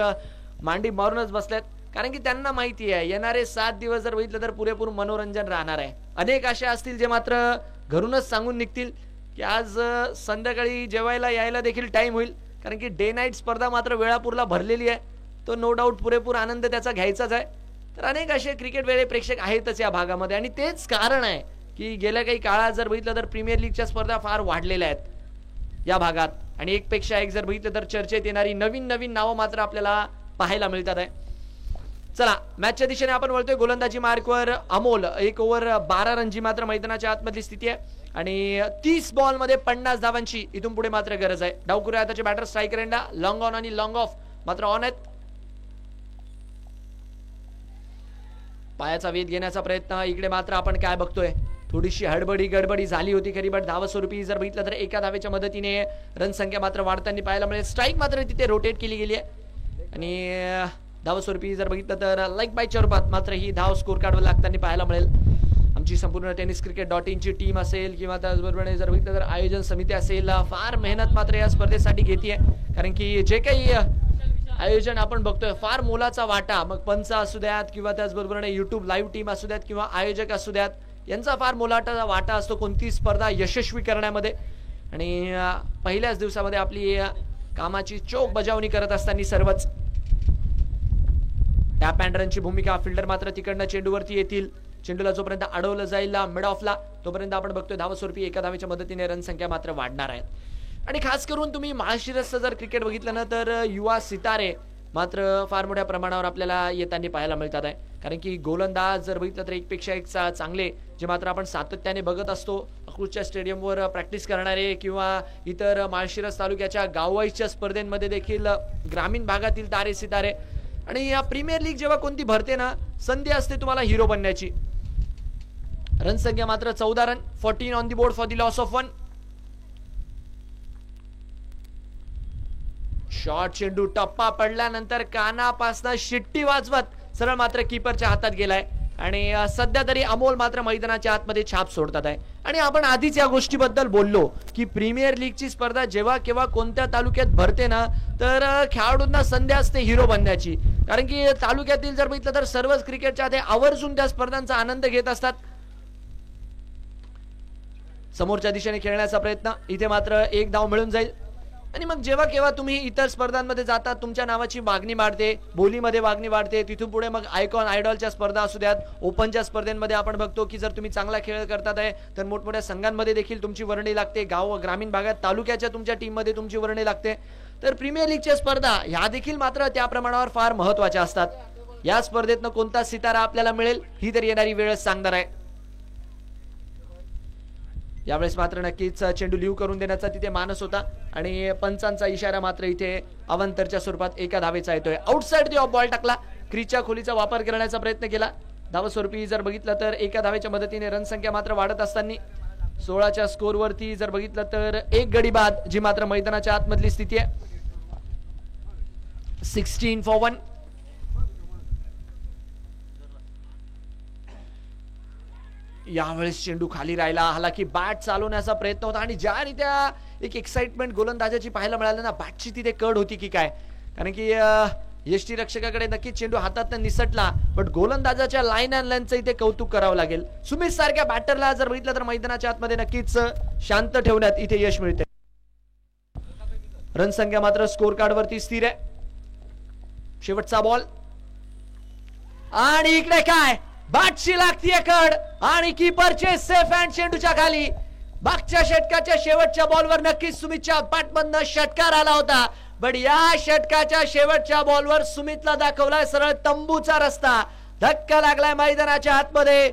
मांडी मारूनच बसल्यात. कारण की त्यांना माहिती आहे येणारे 7 दिवस जर बघितलं तर पुरेपूर मनोरंजन राहणार आहे. अनेक असे असतील जे मात्र घरूनच सांगून निघतील की आज संध्याकाळी जेवायला यायला देखील टाइम होईल, कारण की डे नाईट स्पर्धा मात्र वेळापूरला भरलेली आहे. तो नो डाऊट पुरेपूर आनंद त्याचा घ्यायचाच आहे. तर अनेक असे क्रिकेट वेळे प्रेक्षक आहेतच या भागामध्ये आणि तेच कारण आहे की गेल्या काही काळात जर बघितलं तर प्रीमियर लीगच्या स्पर्धा फार वाढलेल्या आहेत या भागात. आणि एक पेक्षा एक जर बघितलं तर चर्चेत येणारी नवीन नवीन नावं मात्र आपल्याला पाहायला मिळतात आहे. चला मॅचच्या दिशेने आपण वळतोय. गोलंदाजी मार्कवर अमोल. 1 ओव्हर 12 रनची मात्र मैदानाच्या आतमधली स्थिती आहे आणि 30 बॉल मध्ये 50 धावांची इथून पुढे मात्र गरज आहे. डावखुरे आताचे बॅटर स्ट्राईक रेंडा लॉंग ऑन आणि लॉंग ऑफ मात्र ऑन आहेत. पायाचा वेध घेण्याचा प्रयत्न इकडे मात्र आपण काय बघतोय, थोडीशी हडबडी गडबडी झाली होती खरी, बट धावस्वरूपी जर बघितलं तर एका धावेच्या मदतीने रन संख्या मात्र वाढताना पाहायला मिळेल. स्ट्राईक मात्र तिथे रोटेट केली गेली आहे आणि धावस्वरूपी जर बघितलं तर लाईक बाय स्वरूपात मात्र ही धाव स्कोर कार्डवर लागताना पाहायला मिळेल. आमची संपूर्ण टेनिस.cricket.in ची टीम असेल किंवा त्याचबरोबर जर बघितलं तर आयोजन समिती असेल फार मेहनत मात्र या स्पर्धेसाठी घेते, कारण की जे काही आयोजन आपण बघतोय फार मोलाचा वाटा, मग पंच असू द्यात किंवा त्याचबरोबर युट्यूब लाईव्ह टीम असू द्यात किंवा आयोजक असू द्यात, यांचा फार मोलाचा वाटा असतो कोणती स्पर्धा यशस्वी करण्यामध्ये. आणि पहिल्याच दिवसामध्ये आपली कामाची चोख बजावणी करत असताना सर्वच टॅप अँड रनची भूमिका. फिल्डर मात्र तिकडनं चेंडूवरती येतील. चेंडूला जोपर्यंत अडवलं जाईल मिड ऑफला तोपर्यंत आपण बघतोय धावस्वरूपी एका धावेच्या मदतीने रन संख्या मात्र वाढणार आहेत. आणि खास करून तुम्ही माळशिरसचं जर क्रिकेट बघितलं ना तर युवा सितारे मात्र फार मोठ्या प्रमाणावर आपल्याला येताना पाहायला मिळतात आहे. कारण की गोलंदाज जर बघितलं तर एकपेक्षा एक चांगले जे मात्र आपण सातत्याने बघत असतो अकलूजच्या स्टेडियमवर प्रॅक्टिस करणारे किंवा इतर माळशिरस तालुक्याच्या गाववाईजच्या स्पर्धेमध्ये देखील ग्रामीण भागातील तारे सितारे. आणि या प्रीमियर लीग जेव्हा कोणती भरते ना संधी असते तुम्हाला हिरो बनण्याची. रन संख्या मात्र 14 run, 14 on the board for the loss of 1. Short चेंडू टप्पा पडल्यानंतर कानापासनं शिट्टी वाजवत सरळ मात्र कीपरच्या हातात गेलाय आणि सध्या तरी अमोल मात्र मैदानाच्या आतमध्ये छाप सोडतात आहे. आणि आपण आधीच या गोष्टीबद्दल बोललो की प्रीमियर लीगची स्पर्धा जेव्हा केव्हा कोणत्या तालुक्यात भरते ना तर खेळाडूंना संधी असते हिरो बनण्याची, कारण की तालुक्यातील जर बघितलं तर सर्वच क्रिकेटच्या आधी आवर्जून त्या स्पर्धांचा आनंद घेत असतात. समोरच्या दिशेने खेळण्याचा प्रयत्न, इथे मात्र एक धाव मिळून जाईल. आणि मग जेव्हा केव्हा तुम्ही इतर स्पर्धांमध्ये जातात तुमच्या नावाची मागणी वाढते, बोलीमध्ये मागणी वाढते. तिथून पुढे मग आयकॉन आयडॉलच्या स्पर्धा असू द्यात, ओपनच्या स्पर्धेमध्ये आपण बघतो की जर तुम्ही चांगला खेळ करतात आहे तर मोठमोठ्या संघांमध्ये देखील तुमची वर्णी लागते. गाव ग्रामीण भागात तालुक्याच्या तुमच्या टीममध्ये तुमची वर्णी लागते. तर प्रीमियर लीगच्या स्पर्धा ह्या देखील मात्र त्या प्रमाणावर फार महत्वाच्या असतात. या स्पर्धेतनं कोणता सितारा आपल्याला मिळेल ही तर येणारी वेळच सांगणार आहे. यावेळेस मात्र नक्कीच चेंडू लिव्ह करून देण्याचा तिथे मानस होता आणि पंचांचा इशारा मात्र इथे अवंतरच्या स्वरूपात एका धावेचा येतोय. आउटसाइड दी ऑफ बॉल टाकला, क्रीजच्या खोलीचा वापर करण्याचा प्रयत्न केला. धावस्वरूपी जर बघितलं तर एका धावेच्या मदतीने रन संख्या मात्र वाढत असताना 16च्या स्कोरवरती जर बघितलं तर एक गडी बाद जी मात्र मैदानाच्या आतमधली स्थिती आहे. 16 for 1. यावेळेस चेंडू खाली राहिला, हालाकी बॅट चालवण्याचा प्रयत्न होता आणि ज्या रीत्या एक एक्साइटमेंट गोलंदाजाची पाहायला मिळाली ना, बॅटची तिथे कड होती की काय, कारण की यष्टीरक्षकाकडे नक्कीच चेंडू हातात निसटला, बट गोलंदाजाच्या लाईन अँड लेंथचं इथे कौतुक करावं लागेल. सुमित सारख्या बॅटरला जर बघितलं तर मैदानाच्या आतमध्ये नक्कीच शांत ठेवण्यात इथे यश मिळते. रन संख्या मात्र स्कोर कार्ड वरती स्थिर आहे. शेवटचा बॉल आणि इकडे काय बॅटची लागतीये कड आणि कीपरचे सेफ हँड चेंडूच्या खाली. मागच्या षटकाच्या शेवटच्या बॉलवर नक्कीच सुमितच्या बॅटमधनं षटकार आला होता, बट या षटकाच्या शेवटच्या बॉलवर सुमितला दाखवलाय सरळ तंबूचा रस्ता. धक्का लागलाय मैदानाच्या आतमध्ये.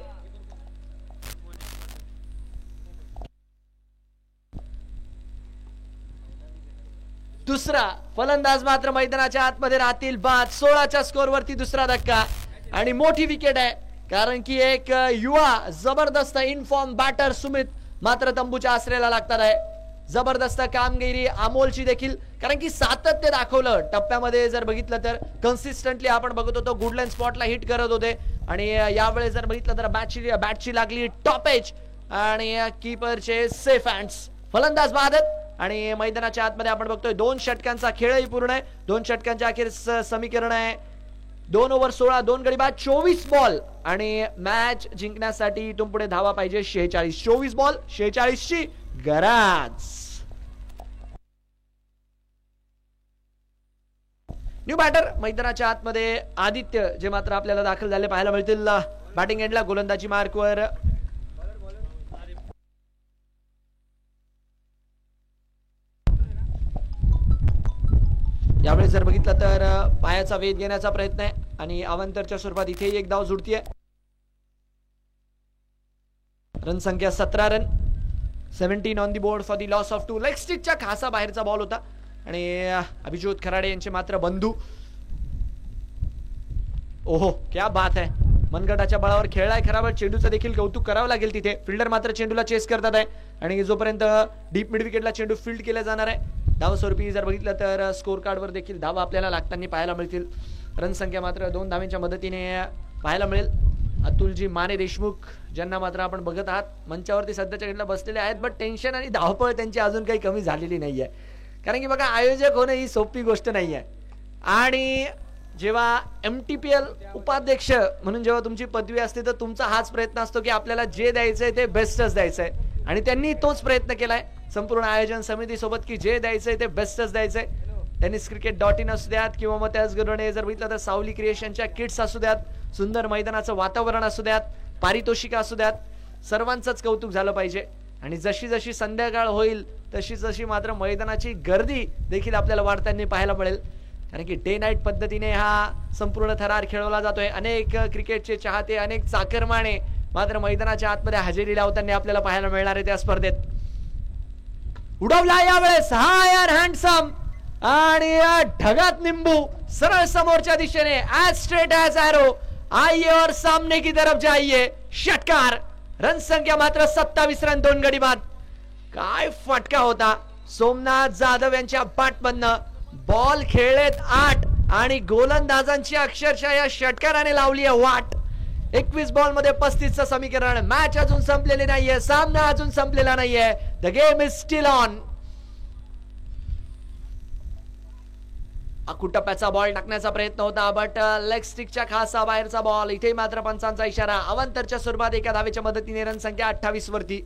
दुसरा फलंदाज मात्र मैदानाच्या आतमध्ये राहतील बाद. 16च्या स्कोरवरती दुसरा धक्का आणि मोठी विकेट आहे, कारण की एक युवा जबरदस्त इनफॉर्म बॅटर सुमित मात्र तंबूच्या आसरेला लागतात आहे. जबरदस्त कामगिरी अमोलची देखील, कारण की सातत्य दाखवलं टप्प्यामध्ये. जर बघितलं तर कन्सिस्टंटली आपण बघत होतो गुडलँड स्पॉटला हिट करत होते आणि यावेळेस जर बघितलं तर बॅटची लागली टॉप एज आणि कीपरचे सेफ हँड्स. फलंदाज बादत आणि मैदानाच्या आतमध्ये आपण बघतोय 2 षटकांचा खेळही पूर्ण आहे. 2 षटकांच्या अखेर समीकरण आहे 2 ओव्हर 16 2 गडी बाद 24 बॉल आणि मॅच जिंकण्यासाठी इथून पुढे धावा पाहिजे 46. 24 बॉल 46 ची गरज. न्यू बॅटर मैदानाच्या आतमध्ये आदित्य जे मात्र आपल्याला दाखल झाले पाहायला मिळतील बॅटिंग एंडला. गोलंदाजी मार्कवर यावेळेस जर बघितलं तर पायाचा वेध घेण्याचा प्रयत्न आहे आणि अवंतरच्या स्वरूपात इथे एक धाव जुळतीये. रन संख्या 17 run. 17 on the board for the loss of 2. Leg स्टिकच्या खासा बाहेरचा बॉल होता आणि अभिजित खराडे यांचे मात्र बंधू. ओहो क्या बात है. मनगटाच्या बळावर खेळलाय खराब. चेंडूचं देखील कौतुक करावं लागेल तिथे. फिल्डर मात्र चेंडूला चेस करतात आहे आणि जोपर्यंत डीप मिड विकेटला चेंडू फील्ड केला जाणार आहे. धाव स्वरूपी जर बघितलं तर स्कोर कार्डवर देखील धावा आपल्याला लागताना पाहायला मिळतील. रन संख्या मात्र 2 धावांच्या मदतीने पाहायला मिळेल. अतुलजी माने देशमुख ज्यांना मात्र आपण बघत आहात मंचावरती सध्याच्या घडीला बसलेले आहेत, बट टेन्शन आणि धावपळ त्यांची अजून काही कमी झालेली नाहीये. कारण की बघा आयोजक होणं ही सोपी गोष्ट नाहीये आणि जेव्हा MTPL उपाध्यक्ष म्हणून जेव्हा तुमची पदवी असते तर तुमचा हाच प्रयत्न असतो की आपल्याला जे द्यायचंय ते बेस्टच द्यायचंय आणि त्यांनी तोच प्रयत्न केलाय संपूर्ण आयोजन समितीसोबत की जे द्यायचंय ते बेस्टच द्यायचंय. टेनिस क्रिकेट.in असू द्यात किंवा मग त्याचबरोबर जर बघितलं तर सावली क्रिएशनच्या किट्स असू द्यात, सुंदर मैदानाचं वातावरण असू द्यात, पारितोषिक असू द्यात, सर्वांचंच कौतुक झालं पाहिजे. आणि जशी जशी संध्याकाळ होईल तशी जशी मात्र मैदानाची गर्दी देखील आपल्याला वाढताना पाहायला मिळेल. कारण की डे नाईट पद्धतीने हा संपूर्ण थरार खेळवला जातोय. अनेक क्रिकेटचे चाहते, अनेक चाकरमाने मात्र मैदानाच्या आतमध्ये हजेरी लावताना आपल्याला पाहायला मिळणार आहे त्या स्पर्धेत. उडवला यावेळेस हायर हँडसम आणि ढगात निंबू सरळ समोरच्या दिशेने ऍज स्ट्रेट ऍज एरो. आइए और सामने की तरफ जाइए. षटकार. रन संख्या मात्र 27 रन 2 गडी बाद. काय फटका होता सोमनाथ जाधव यांच्या बॅटमधनं. बॉल खेळलेत 8 आणि गोलंदाजांची अक्षरशः या षटकाराने लावली आहे वाट. 21 बॉल मध्ये 35चं समीकरण. मॅच अजून संपलेली नाहीये, सामना अजून संपलेला नाहीये. The game is steel on. टप्प्याचा बॉल टाकण्याचा प्रयत्न होता बट लेग स्टिकच्या खासा बाहेरचा बॉल. इथे मात्र पंचांचा इशारा. अवंतरच्या स्वरूपात एका धावेच्या मदतीने रन संख्या 28 वरती.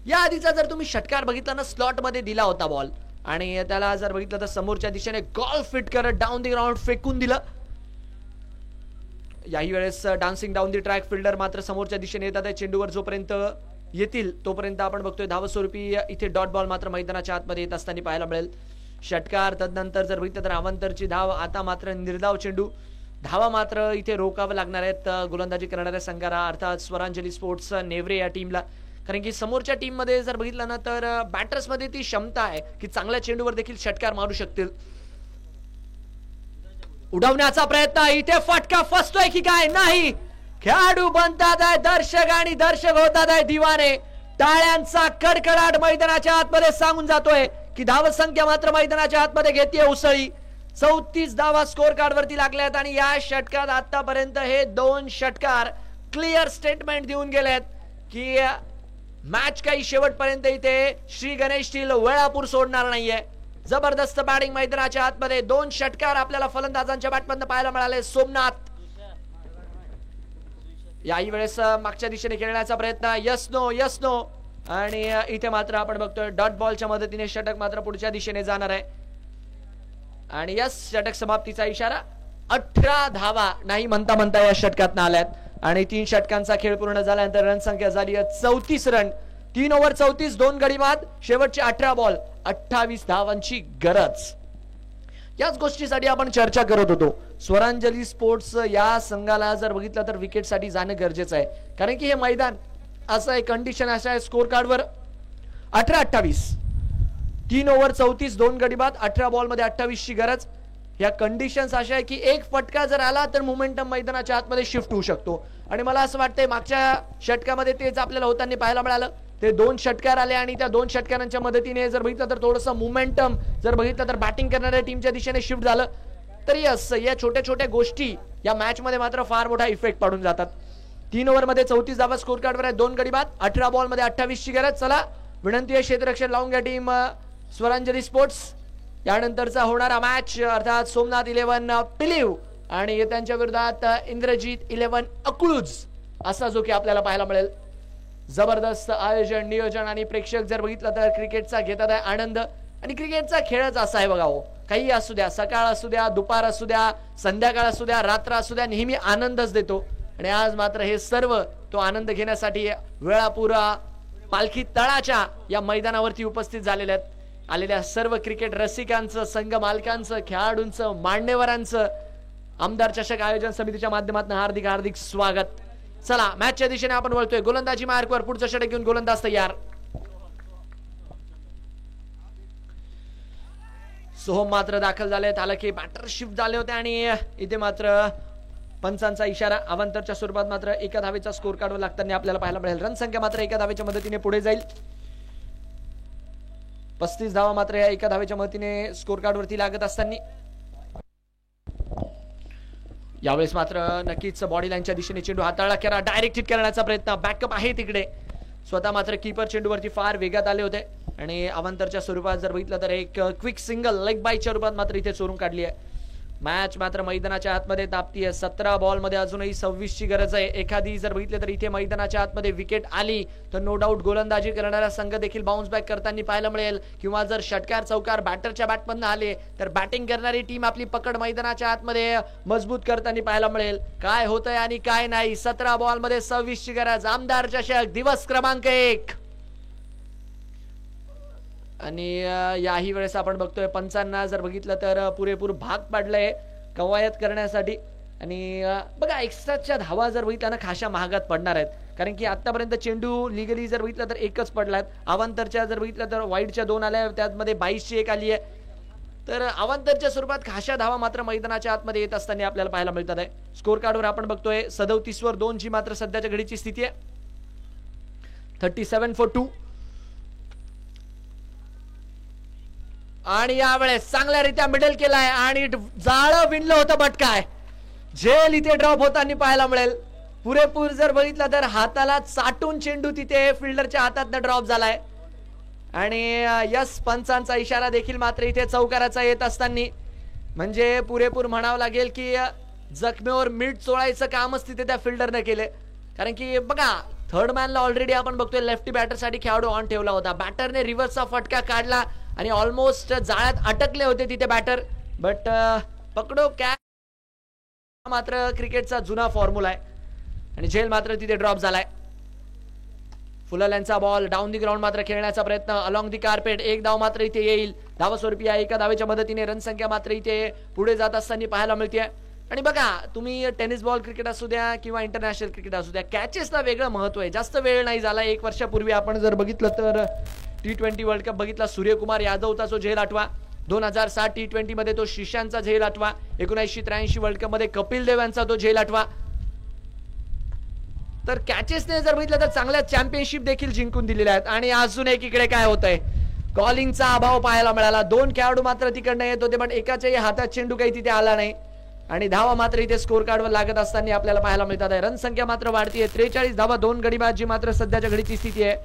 या आधीचा जर तुम्ही षटकार बघितला ना स्लॉट मध्ये दिला होता बॉल आणि त्याला जर बघितलं तर समोरच्या दिशेने गॉल फिट करत डाऊन दी ग्राउंड फेकून दिलं. याही वेळेस dancing down the track fielder मात्र समोरच्या दिशेने येतात. चेंडूवर जोपर्यंत येतील तोपर्यंत आपण बघतोय धाव स्वरूपी इथे डॉट बॉल मात्र मैदानाच्या आतमध्ये येत असताना पाहायला मिळेल. षटकार. तदनंतर जर बघितलं तर अवंतरची धाव. आता मात्र निर्धाव चेंडू. धावा मात्र इथे रोकावं लागणार आहेत गोलंदाजी करणाऱ्या संघाला अर्थात स्वरांजली स्पोर्ट्स नेवरे या टीमला. कारण की समोरच्या टीम मध्ये जर बघितलं ना तर बॅटर्स मध्ये ती क्षमता आहे की चांगल्या चेंडूवर देखील षटकार मारू शकतील. उडवण्याचा प्रयत्न. इथे फटका फसतोय की काय नाही. खेळाडू बनतात आहे दर्शक आणि दर्शक होतात आहे दिवाने. टाळ्यांचा कडकडाट मैदानाच्या आतमध्ये सांगून जातोय की धावसंख्या मात्र मैदानाच्या आतमध्ये घेते उसळी. 34 धावा स्कोर कार्ड वरती लागल्यात आणि या षटकात आतापर्यंत हे 2 षटकार क्लिअर स्टेटमेंट देऊन गेलेत की मॅच काही शेवटपर्यंत इथे श्री गणेश स्टील वेळापूर सोडणार नाहीये. जबरदस्त बॅटिंग मैदानाच्या आतमध्ये. 2 षटकार आपल्याला फलंदाजांच्या बॅटमधून पाहायला मिळाले. सोमनाथ याही वेळेस मागच्या दिशेने खेळण्याचा प्रयत्न. यस नो आणि इथे मात्र आपण बघतोय डॉट बॉलच्या मदतीने षटक मात्र पुढच्या दिशेने जाणार आहे आणि यस षटक समाप्तीचा इशारा. 18 धावा नाही म्हणता या षटकात आल्यात आणि 3 षटकांचा खेळ पूर्ण झाल्यानंतर रन संख्या झाली 34 रन. 3 ओव्हर 34 2 गडी बाद. शेवटचे 18 बॉल 28 धावांची गरज. याच गोष्टीसाठी आपण चर्चा करत होतो. स्वरांजली स्पोर्ट्स या संघाला जर बघितलं तर विकेटसाठी जाणं गरजेचं आहे. कारण की हे मैदान असं आहे, कंडिशन असं आहे स्कोर कार्डवर 18-28. 3 ओव्हर 34 2 गडी बाद. 18 बॉल मध्ये 28 ची गरज. या कंडिशन्स अशा आहे की एक फटका जर आला तर मोमेंटम मैदानाच्या आतमध्ये शिफ्ट होऊ शकतो आणि मला असं वाटतंय मागच्या षटकामध्ये तेच आपल्याला होताना पाहायला मिळालं. ते 2 षटकार आले आणि त्या 2 षटकारांच्या मदतीने जर बघितलं तर थोडंसं मोमेंटम जर बघितलं तर बॅटिंग करणाऱ्या टीमच्या दिशेने शिफ्ट झालं. तरी असं या छोट्या छोट्या गोष्टी या मॅच मध्ये मात्र फार मोठा इफेक्ट पाडून जातात. 3 ओव्हरमध्ये 34 धावा स्कोर कार्डवर आहे, 2 गडी बाद, 18 बॉलमध्ये 28 ची गरज. चला विनंती आहे क्षेत्ररक्षण लावून घ्या टीम स्वरांजली स्पोर्ट्स. यानंतरचा होणारा मॅच अर्थात सोमनाथ 11 पिलीव आणि त्यांच्या विरोधात इंद्रजीत 11 अकलूज असा जो की आपल्याला पाहायला मिळेल. जबरदस्त आयोजन, नियोजन आणि प्रेक्षक जर बघितलं तर क्रिकेटचा घेतात आहे आनंद. आणि क्रिकेटचा खेळच असा आहे बघा हो, काही असू द्या, सकाळ असू द्या, दुपार असू द्या, संध्याकाळ असू द्या, रात्र असू द्या, नेहमी आनंदच देतो. आणि आज मात्र हे सर्व तो आनंद घेण्यासाठी वेळापुरा पालखी तळाच्या या मैदानावरती उपस्थित झालेले आहेत. आलेल्या सर्व क्रिकेट रसिकांचं, संघ मालकांचं, खेळाडूंचं, मान्यवरांचं आमदार चषक आयोजन समितीच्या माध्यमातून हार्दिक हार्दिक स्वागत. चला मॅचच्या दिशेने आपण वळतोय. गोलंदाजी मार्कवर पुढचं षटक घेऊन गोलंदाज तयार. सोहम मात्र दाखल झाले, हालाकी बॅटर शिफ्ट झाले होते आणि इथे मात्र पंचांचा इशारा. अवांतरच्या स्वरूपात मात्र एका धावेचा स्कोर काढावा लागताना आपल्याला पाहायला मिळेल. रन संख्या मात्र एका धावेच्या मदतीने पुढे जाईल. 35 धावा मात्र या एका धावेच्या मदतीने स्कोर कार्ड वरती लागत असताना यावेळेस मात्र नक्कीच बॉडी लाईनच्या दिशेने चेंडू हाताळला, करा डायरेक्ट हिट करण्याचा प्रयत्न, बॅकअप आहे तिकडे. स्वतः मात्र कीपर चेंडूवरती फार वेगात आले होते आणि अवांतरच्या स्वरूपात जर बघितलं तर एक क्विक सिंगल लेग बायच्या रूपात मात्र इथे चोरून काढली आहे. मॅच मात्र मैदानाच्या आतमध्ये तापतीये. 17 बॉल मध्ये अजूनही 26 ची गरज आहे. एखादी जर बघितलं तर इथे मैदानाच्या आतमध्ये विकेट आली तर नो डाऊट गोलंदाजी करणारा संघ देखील बाउन्स बॅक करताना पाहायला मिळेल, किंवा जर षटकार चौकार बॅटरच्या बॅटमधून आले तर बॅटिंग करणारी टीम आपली पकड मैदानाच्या आतमध्ये मजबूत करताना पाहायला मिळेल. काय होतंय आणि काय नाही. 17 बॉल मध्ये 26 ची गरज. आमदार चषक दिवस क्रमांक 1. आणि याही वेळेस आपण बघतोय पंचांना जर बघितलं तर पुरेपूर भाग पाडलाय कवायत करण्यासाठी. आणि बघा एक्स्ट्राच्या धावा जर बघितल्या ना खाशा महागात पडणार आहेत, कारण की आतापर्यंत चेंडू लिगली जर बघितलं तर एकच पडलाय. अवांतरच्या जर बघितलं तर वाईडच्या 2 आल्या, त्यामध्ये 22 ची एक आली आहे. तर अवांतरच्या स्वरूपात खाशा धावा मात्र मैदानाच्या आतमध्ये येत असताना आपल्याला पाहायला मिळतात आहे. स्कोर कार्डवर आपण बघतोय 37 वर 2 ची मात्र सध्याच्या घडीची स्थिती आहे. 37 for 2. आणि यावेळेस चांगल्यारीत्या मिडल केलाय आणि जाळं विणलं होतं, बट काय झेल इथे ड्रॉप होताना पाहायला मिळेल. पुरेपूर जर बघितलं तर हाताला चाटून चेंडू तिथे फिल्डरच्या हातात ड्रॉप झालाय. आणि यस पंचांचा इशारा देखील मात्र इथे चौकाराचा येत असताना, म्हणजे पुरेपूर म्हणावं लागेल की जखमेवर मीठ चोळायचं कामच तिथे त्या फिल्डरने केले. कारण की बघा थर्ड मॅनला ऑलरेडी आपण बघतोय लेफ्टी बॅटर साठी खेळाडू ऑन ठेवला होता. बॅटरने रिव्हर्सचा फटका काढला आणि ऑलमोस्ट जाळ्यात अटकले होते तिथे बॅटर, बट पकडो कॅच मात्र क्रिकेटचा जुना फॉर्म्युला आहे आणि झेल मात्र तिथे ड्रॉप झालाय. Fuller ball down the ground मात्र खेळण्याचा प्रयत्न अलॉंग दी कार्पेट. एक धाव मात्र इथे येईल. धावस्वरूपी या एका धावेच्या मदतीने रन संख्या मात्र इथे पुढे जात असताना पाहायला मिळते. आणि बघा तुम्ही टेनिस बॉल क्रिकेट असू द्या किंवा इंटरनॅशनल क्रिकेट असू द्या, कॅचेसला वेगळं महत्व आहे. जास्त वेळ नाही झाला, 1 वर्षापूर्वी आपण जर बघितलं तर T20 वर्ल्ड कप बघितला. सूर्यकुमार यादवचा जो झेल आठवा, 2007 T20 मध्ये तो शिशांचा झेल आठवा, 1983 वर्ल्ड कप मध्ये कपिल देव यांचा तो झेल आठवा. तर कॅचेसने जर बघितलं तर चांगल्या चॅम्पियनशिप देखील जिंकून दिलेल्या आहेत. आणि अजून एक इकडे काय होतंय, कॉलिंगचा अभाव पाहायला मिळाला. 2 खेळाडू मात्र तिकडनं येत होते, पण एकाच्याही हातात चेंडू काही तिथे आला नाही आणि धावा मात्र इथे स्कोर कार्डवर लागत असताना आपल्याला पाहायला मिळतात आहे. रन संख्या मात्र वाढतीये. 43 धावा 2 गडीबाजी मात्र सध्याच्या घडीची स्थिती आहे.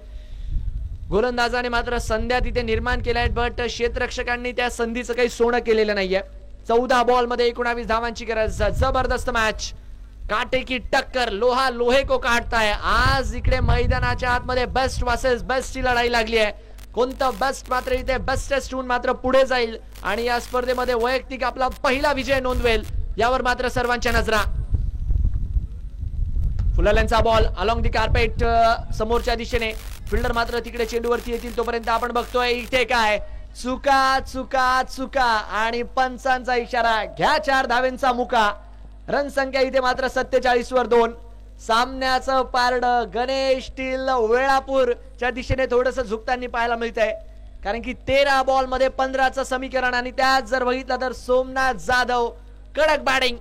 गोलंदाजाने मात्र संध्या तिथे निर्माण केल्या आहेत, बट क्षेत्ररक्षकांनी त्या संधीचं काही सोनं केलेलं नाहीये. 14 बॉल मध्ये 19 धावांची गरज. जबरदस्त मॅच, काटे की टक्कर, लोहा लोहे को काटता है. आज इकडे मैदानाच्या आतमध्ये बेस्ट वर्सेस बेस्ट ची लढाई लागली आहे. कोणतं बेस्ट मात्र इथे बेस्टेस्ट होऊन मात्र पुढे जाईल आणि या स्पर्धेमध्ये वैयक्तिक आपला पहिला विजय नोंदवेल, यावर मात्र सर्वांच्या नजरा. फुलरचा बॉल अलॉंग दी कार्पेट समोरच्या दिशेने. फिल्डर मात्र तिकडे चेंडूवरती येतील तोपर्यंत आपण बघतोय इथे काय चुका चुका चुका आणि पंचांचा इशारा. घ्या 4 धावेंचा मुका. रन संख्या इथे मात्र 47 वर 2. सामन्याचं पारड गणेश टील वेळापूरच्या दिशेने थोडंसं झुकताना पाहायला मिळतंय, कारण की 13 बॉल मध्ये 15चं समीकरण आणि त्यात जर बघितलं तर सोमनाथ जाधव कडक बॅटिंग.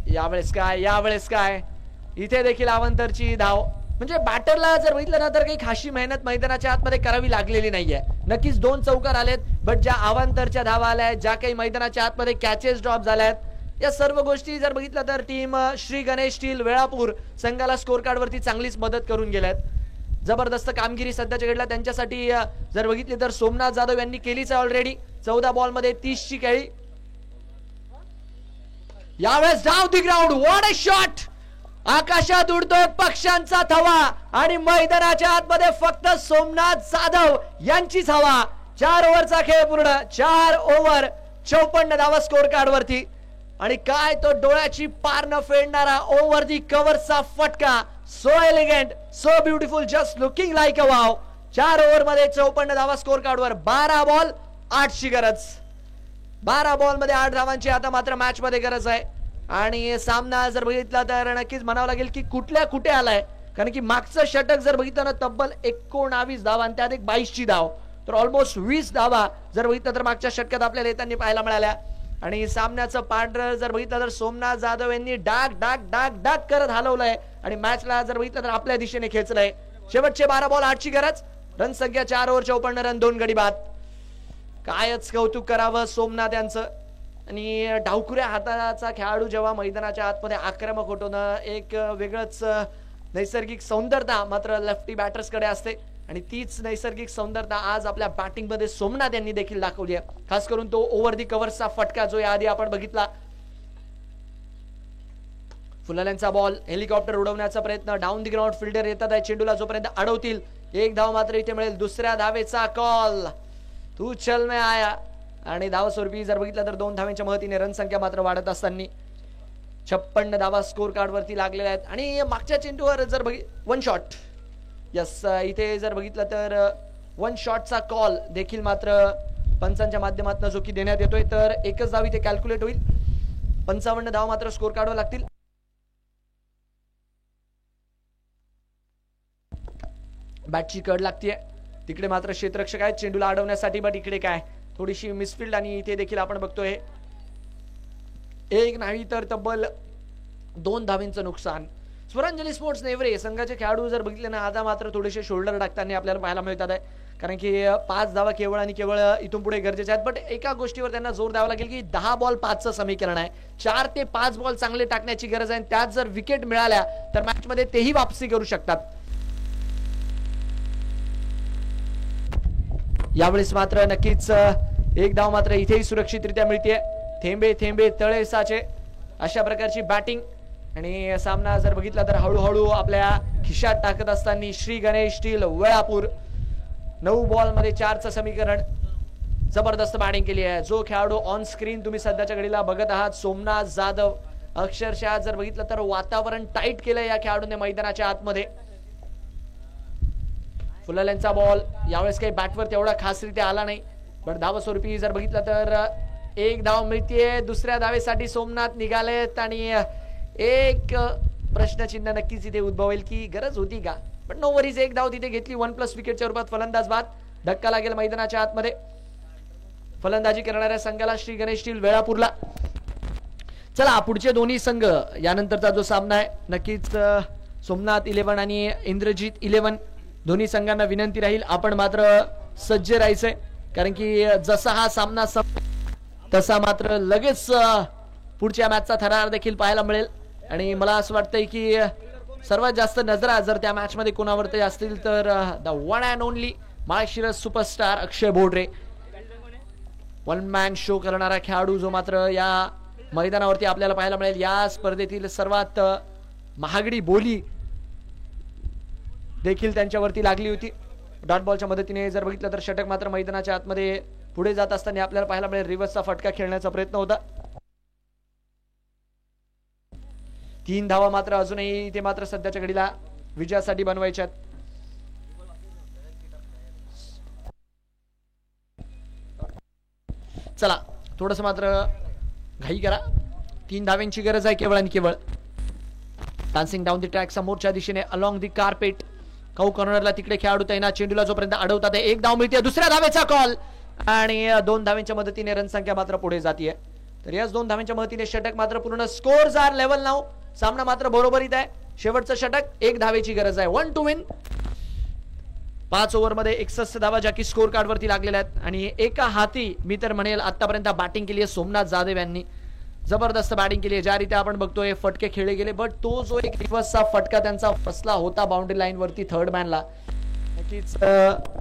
यावेळेस काय इथे देखील अवांतरची धाव. म्हणजे बॅटरला जर बघितलं ना तर काही खाशी मेहनत मैदानाच्या आतमध्ये करावी लागलेली नाहीये. नक्कीच 2 चौकार आलेत, बट ज्या अवांतरच्या धावा आल्या, ज्या काही मैदानाच्या आतमध्ये कॅचेस ड्रॉप झाल्यात, या सर्व गोष्टी जर बघितलं तर टीम श्री गणेश स्टील वेळापूर संघाला स्कोर कार्ड वरती चांगलीच मदत करून गेल्यात. जबरदस्त कामगिरी सध्याच्या घडला त्यांच्यासाठी जर बघितली तर सोमनाथ जाधव यांनी केलीच आहे ऑलरेडी. 14 बॉल मध्ये 30 ची खेळी. यावेळेस down the ground, what a shot. आकाशात उडतोय पक्ष्यांचा थवा आणि मैदानाच्या आतमध्ये फक्त सोमनाथ जाधव यांचीच हवा. 4 ओव्हरचा खेळ पूर्ण, 4 ओव्हर 54 धावा स्कोर कार्ड वरती. आणि काय तो डोळ्याची पार न फेडणारा ओव्हर दी कव्हरचा फटका. So elegant, so beautiful, just looking like a wow. 4 over मध्ये 54 धावा स्कोर कार्ड वर. 12 बॉल 8 ची गरज. 12 बॉल मध्ये 8 धावांची आता मात्र मॅच मध्ये गरज आहे. आणि सामना जर बघितला तर नक्कीच म्हणावं लागेल की कुठल्या कुठे आलाय, कारण की मागचं षटक जर बघितलं ना तब्बल 19 धावा आणि त्यात एक 22 ची धाव, तर ऑलमोस्ट 20 धावा जर बघितलं तर मागच्या षटकात आपल्याला येताना पाहायला मिळाल्या. आणि सामन्याचं पार्टनर जर बघितलं तर सोमनाथ जाधव यांनी डाक डाक डाक डाक करत हलवलंय आणि मॅचला जर बघितलं तर आपल्या दिशेने खेचलंय. शेवटचे 12 बॉल 8 ची गरज. रन संख्या 4 ओव्हर 54 रन, 2 गडी बाद. कायच कौतुक करावं सोमनाथ यांचं. आणि डावखुऱ्या हाताचा खेळाडू जेव्हा मैदानाच्या आतमध्ये आक्रमक होतो ना, एक वेगळंच नैसर्गिक सौंदर्यता मात्र लेफ्टी बॅटर्स कडे असते. आणि तीच नैसर्गिक सौंदर्यता आज आपल्या बॅटिंग मध्ये सोमनाथ यांनी देखील दाखवली आहे. खास करून तो ओव्हर दी कव्हरचा फटका जो याआधी आपण बघितला. फुलाल्यांचा बॉल, हेलिकॉप्टर उडवण्याचा प्रयत्न, डाऊन दी ग्राउंड फिल्डर येतात आहे, चेंडूला जोपर्यंत अडवतील 1 धाव मात्र इथे मिळेल. दुसऱ्या धावेचा कॉल, तू चल में आया. आणि धावस्वरूपी जर बघितलं तर 2 धावांच्या मदतीने रन संख्या मात्र वाढत असताना 56 धावा स्कोर कार्ड वरती लागलेल्या आहेत. आणि मागच्या चेंडूवर जर 1 शॉट, यस, इथे जर बघितलं तर 1 शॉटचा कॉल देखील मात्र पंचांच्या माध्यमातून जो की देण्यात येतोय, तर एकच धाव इथे कॅल्क्युलेट होईल. 55 धाव मात्र स्कोर कार्डवर लागतील. बॅटची कड लागतीये तिकडे मात्र क्षेत्ररक्षक आहेत चेंडूला अडवण्यासाठी, बट इकडे काय थोडीशी मिसफिल्ड. आणि इथे देखील आपण बघतोय एक नाही तर तब्बल 2 धावांचं नुकसान. स्वरांजली स्पोर्ट्स नेवरे संघाचे खेळाडू जर बघितले ना, आता मात्र थोडेसे शोल्डर टाकताना आपल्याला पाहायला मिळतात आहे, कारण की 5 धावा केवळ आणि केवळ इथून पुढे गरजेचे आहेत. बट एका गोष्टीवर त्यांना जोर द्यावा लागेल की 10 बॉल 5चं समीकरण आहे. 4 ते 5 बॉल चांगले टाकण्याची गरज आहे. त्यात जर विकेट मिळाल्या तर मॅच मध्ये तेही वापसी करू शकतात. यावेळेस मात्र नक्कीच 1 धाव मात्र इथेही सुरक्षितरित्या मिळते. थेंबे थेंबे तळे साचे, अशा प्रकारची बॅटिंग. आणि सामना जर बघितला तर हळूहळू आपल्या खिशात टाकत असताना श्री गणेश स्टील वेळापूर 9 बॉल मध्ये 4चं समीकरण. जबरदस्त बॅटिंग केली आहे. जो खेळाडू ऑन स्क्रीन तुम्ही सध्याच्या घडीला बघत आहात, सोमनाथ जाधव, अक्षरशः जर बघितलं तर वातावरण टाईट केलं या खेळाडूने मैदानाच्या आतमध्ये. फुलाल्यांचा बॉल यावेळेस काही बॅटवर तेवढा खासरित्या आला नाही, पण धावस्वरूपी जर बघितलं तर 1 धाव मिळतीये. दुसऱ्या धावेसाठी सोमनाथ निघालेत आणि एक प्रश्नचिन्ह नक्कीच इथे उद्भवेल की गरज होती का, पण नो वरीज. 1 धाव तिथे घेतली. 1+ विकेटच्या रूपात फलंदाज बाद. धक्का लागेल मैदानाच्या आतमध्ये. फलंदाजी करणाऱ्या संघाला श्री गणेश स्टील वेळापूरला. चला पुढचे दोन्ही संघ यानंतरचा जो सामना आहे, नक्कीच सोमनाथ 11 आणि इंद्रजीत 11 दोन्ही संघांना विनंती राहील आपण मात्र सज्ज राहायचंय, कारण की जसा हा सामना तसा मात्र लगेच पुढच्या मॅचचा थरार देखील पाहायला मिळेल. आणि मला असं वाटतंय की सर्वात जास्त नजरा जर त्या मॅच मध्ये कोणावरती असतील तर the one and only Malshiras superstar Akshay Bodre, 1 man show करणारा खेळाडू जो मात्र या मैदानावरती आपल्याला पाहायला मिळेल. या स्पर्धेतील सर्वात महागडी बोली देखील त्यांच्यावरती लागली होती. डॉट बॉलच्या मदतीने जर बघितलं तर षटक मात्र मैदानाच्या आतमध्ये पुढे जात असताना आपल्याला पाहायला मिळेल. रिव्हर्सचा फटका खेळण्याचा प्रयत्न होता. 3 धावा मात्र अजूनही इथे मात्र सध्याच्या घडीला विजयासाठी बनवायच्यात. चला थोडस मात्र घाई करा. 3 धाव्यांची गरज आहे केवळ आणि केवळ. डान्सिंग डाऊन द ट्रॅक समोरच्या दिशेने अलॉंग द कार्पेट. कौ कॉर्नरला तिकडे खेळाडू तैनात. चेंडूला जोपर्यंत अडवतात 1 धाव मिळते. दुसऱ्या धावेचा कॉल आणि 2 धाव्यांच्या मदतीने रन संख्या मात्र पुढे जाते. तर याच 2 धाव्यांच्या मदतीने षटक मात्र पूर्ण. स्कोर्स आर लेवल नाव. सामना मात्र बरोबरीत आहे. शेवटचं षटक, 1 धावेची गरज आहे. 1 to win. 5 ओव्हरमध्ये 61 धावा ज्या की स्कोर कार्ड वरती लागलेल्या आहेत आणि एका हाती मी तर म्हणेल आतापर्यंत बॅटिंग केली आहे सोमनाथ जाधव यांनी. जबरदस्त बॅटिंग केली आहे. ज्या रीत्या आपण बघतोय फटके खेळले गेले, बट तो जो एक रिव्हर्सचा फटका त्यांचा फसला होता बाउंड्री लाईन वरती थर्ड मॅनला, नक्कीच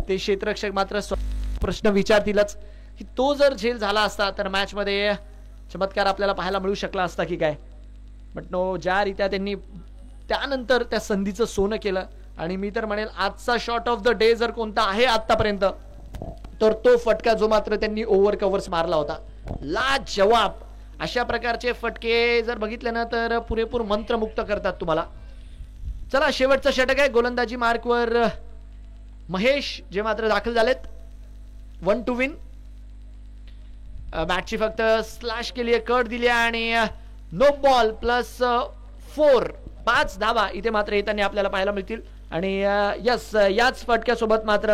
ते क्षेत्ररक्षक मात्र प्रश्न विचारतीलच की तो जर झेल झाला असता तर मॅच मध्ये चमत्कार आपल्याला पाहायला मिळू शकला असता की काय. बट नो, ज्या रीत्या त्यांनी त्यानंतर त्या संधीचं सोनं केलं आणि मी तर म्हणेल आजचा शॉट ऑफ द डे जर कोणता आहे आतापर्यंत तर तो फटका जो मात्र त्यांनी ओव्हर कव्हर्स मारला होता. लाजवाब. अशा प्रकारचे फटके जर बघितले ना तर पुरेपूर मंत्रमुक्त करतात तुम्हाला. चला, शेवटचं षटक आहे. गोलंदाजी मार्कवर महेश जे मात्र दाखल झालेत. 1 to win. मॅचची फक्त स्लॅश केली आहे, कट दिली आहे आणि नो बॉल प्लस 4, 5 धावा इथे मात्र येताना आपल्याला पाहायला मिळतील. आणि यस, याच फटक्यासोबत मात्र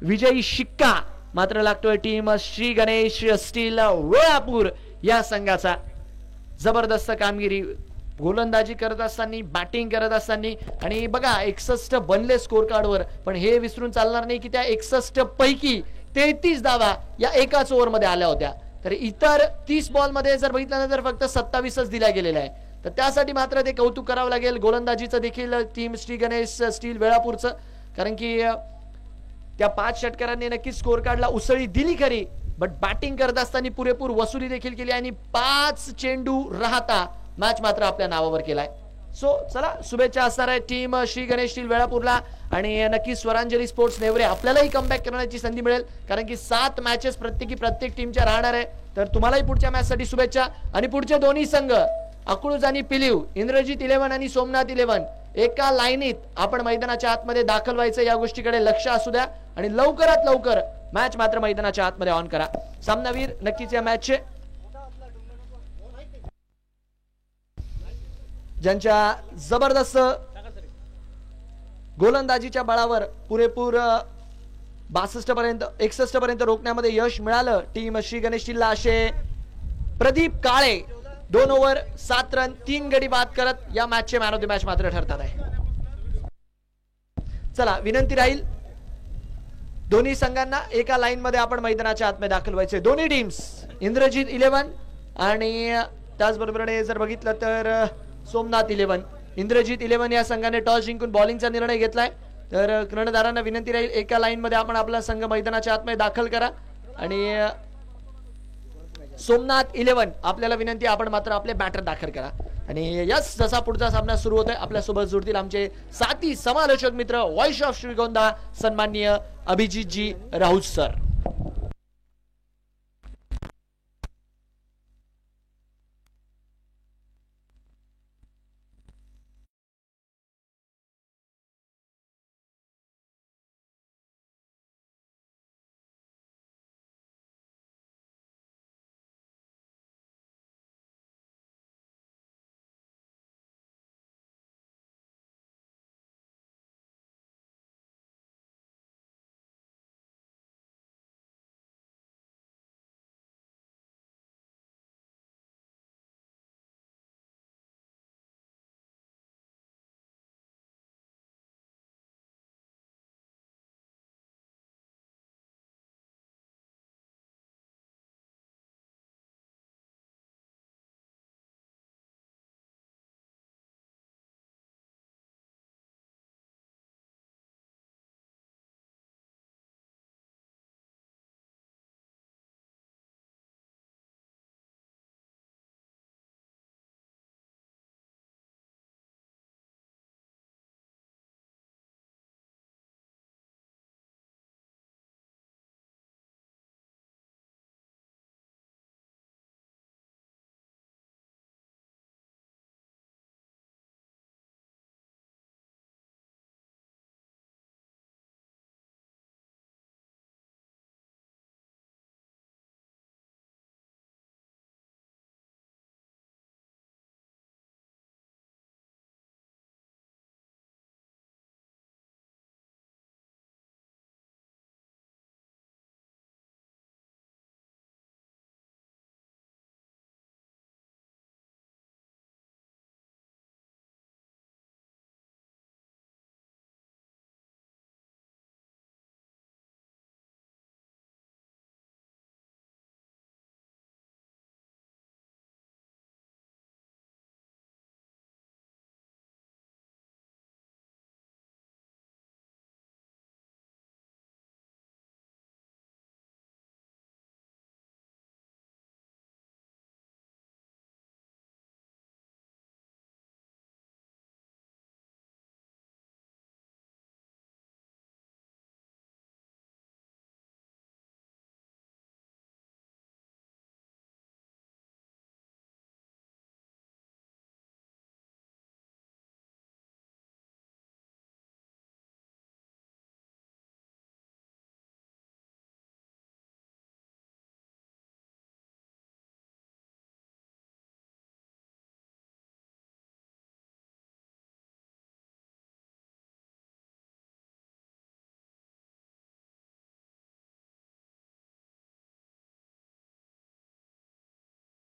विजयी शिक्का मात्र लागतोय टीम श्री गणेश स्टील वेळापूर या संघाचा. जबरदस्त कामगिरी गोलंदाजी करत असताना, बॅटिंग करत असताना. आणि बघा 61 बनले स्कोर कार्डवर, पण हे विसरून चालणार नाही की त्या 61 पैकी 33 धावा या एकाच ओव्हरमध्ये आल्या होत्या. तर इतर 30 बॉलमध्ये जर बघितलं ना तर फक्त 27च दिल्या गेलेल्या आहे. तर त्यासाठी मात्र ते कौतुक करावं लागेल गोलंदाजीचं देखील टीम श्री गणेश स्टील वेळापूरचं. कारण की त्या 5 षटकारांनी नक्कीच स्कोर कार्डला उसळी दिली खरी, बट बॅटिंग करत असताना पुरेपूर वसुली देखील केली आणि 5 चेंडू राहता मॅच मात्र आपल्या नावावर केलाय. सो चला, शुभेच्छा असणार आहे टीम श्री गणेश स्टील वेळापूरला. आणि नक्की स्वरांजली स्पोर्ट्स नेवरे आपल्यालाही कमबॅक करण्याची संधी मिळेल, कारण की 7 मॅचेस प्रत्येक टीमच्या राहणार आहे. तर तुम्हालाही पुढच्या मॅच साठी शुभेच्छा. आणि पुढचे दोन्ही संघ अकळूज आणि पिलीव, इंद्रजित 11 आणि सोमनाथ 11 एका लाईनीत आपण मैदानाच्या आतमध्ये दाखल व्हायचं, या गोष्टीकडे लक्ष असू द्या. आणि लवकरात लवकर मॅच मात्र मैदानाच्या आतमध्ये ऑन करा. सामनावीर नक्कीच या मॅचचे ज्यांच्या जबरदस्त गोलंदाजीच्या बळावर पुरेपूर 62 पर्यंत 61 पर्यंत रोखण्यामध्ये यश मिळालं टीम श्री गणेश स्टीलला, असे प्रदीप काळे 2 ओव्हर 7 रन 3 गडी बाद करत या मॅचचे मॅन ऑफ द मॅच मात्र ठरतात आहे. चला, विनंती राहील दोन्ही संघांना एका लाईन मध्ये आपण मैदानाच्या आतमध्ये दाखल व्हायचे. दोन्ही टीम्स इंद्रजित 11 आणि त्याचबरोबर जर बघितलं तर सोमनाथ 11. इंद्रजित 11 या संघाने टॉस जिंकून बॉलिंगचा निर्णय घेतलाय. तर कर्णधारांना विनंती राहील एका लाईन मध्ये आपण आपला संघ मैदानाच्या आतमध्ये दाखल करा. आणि सोमनाथ 11 आपल्याला विनंती, आपण मात्र आपले बॅटर दाखल करा. आणि यस, जसा पुढचा सामना सुरू होतोय आपल्यासोबत जुळतील आमचे साथी समालोचक मित्र, व्हॉइस ऑफ श्रीगोंदा सन्माननीय अभिजितजी राऊत सर.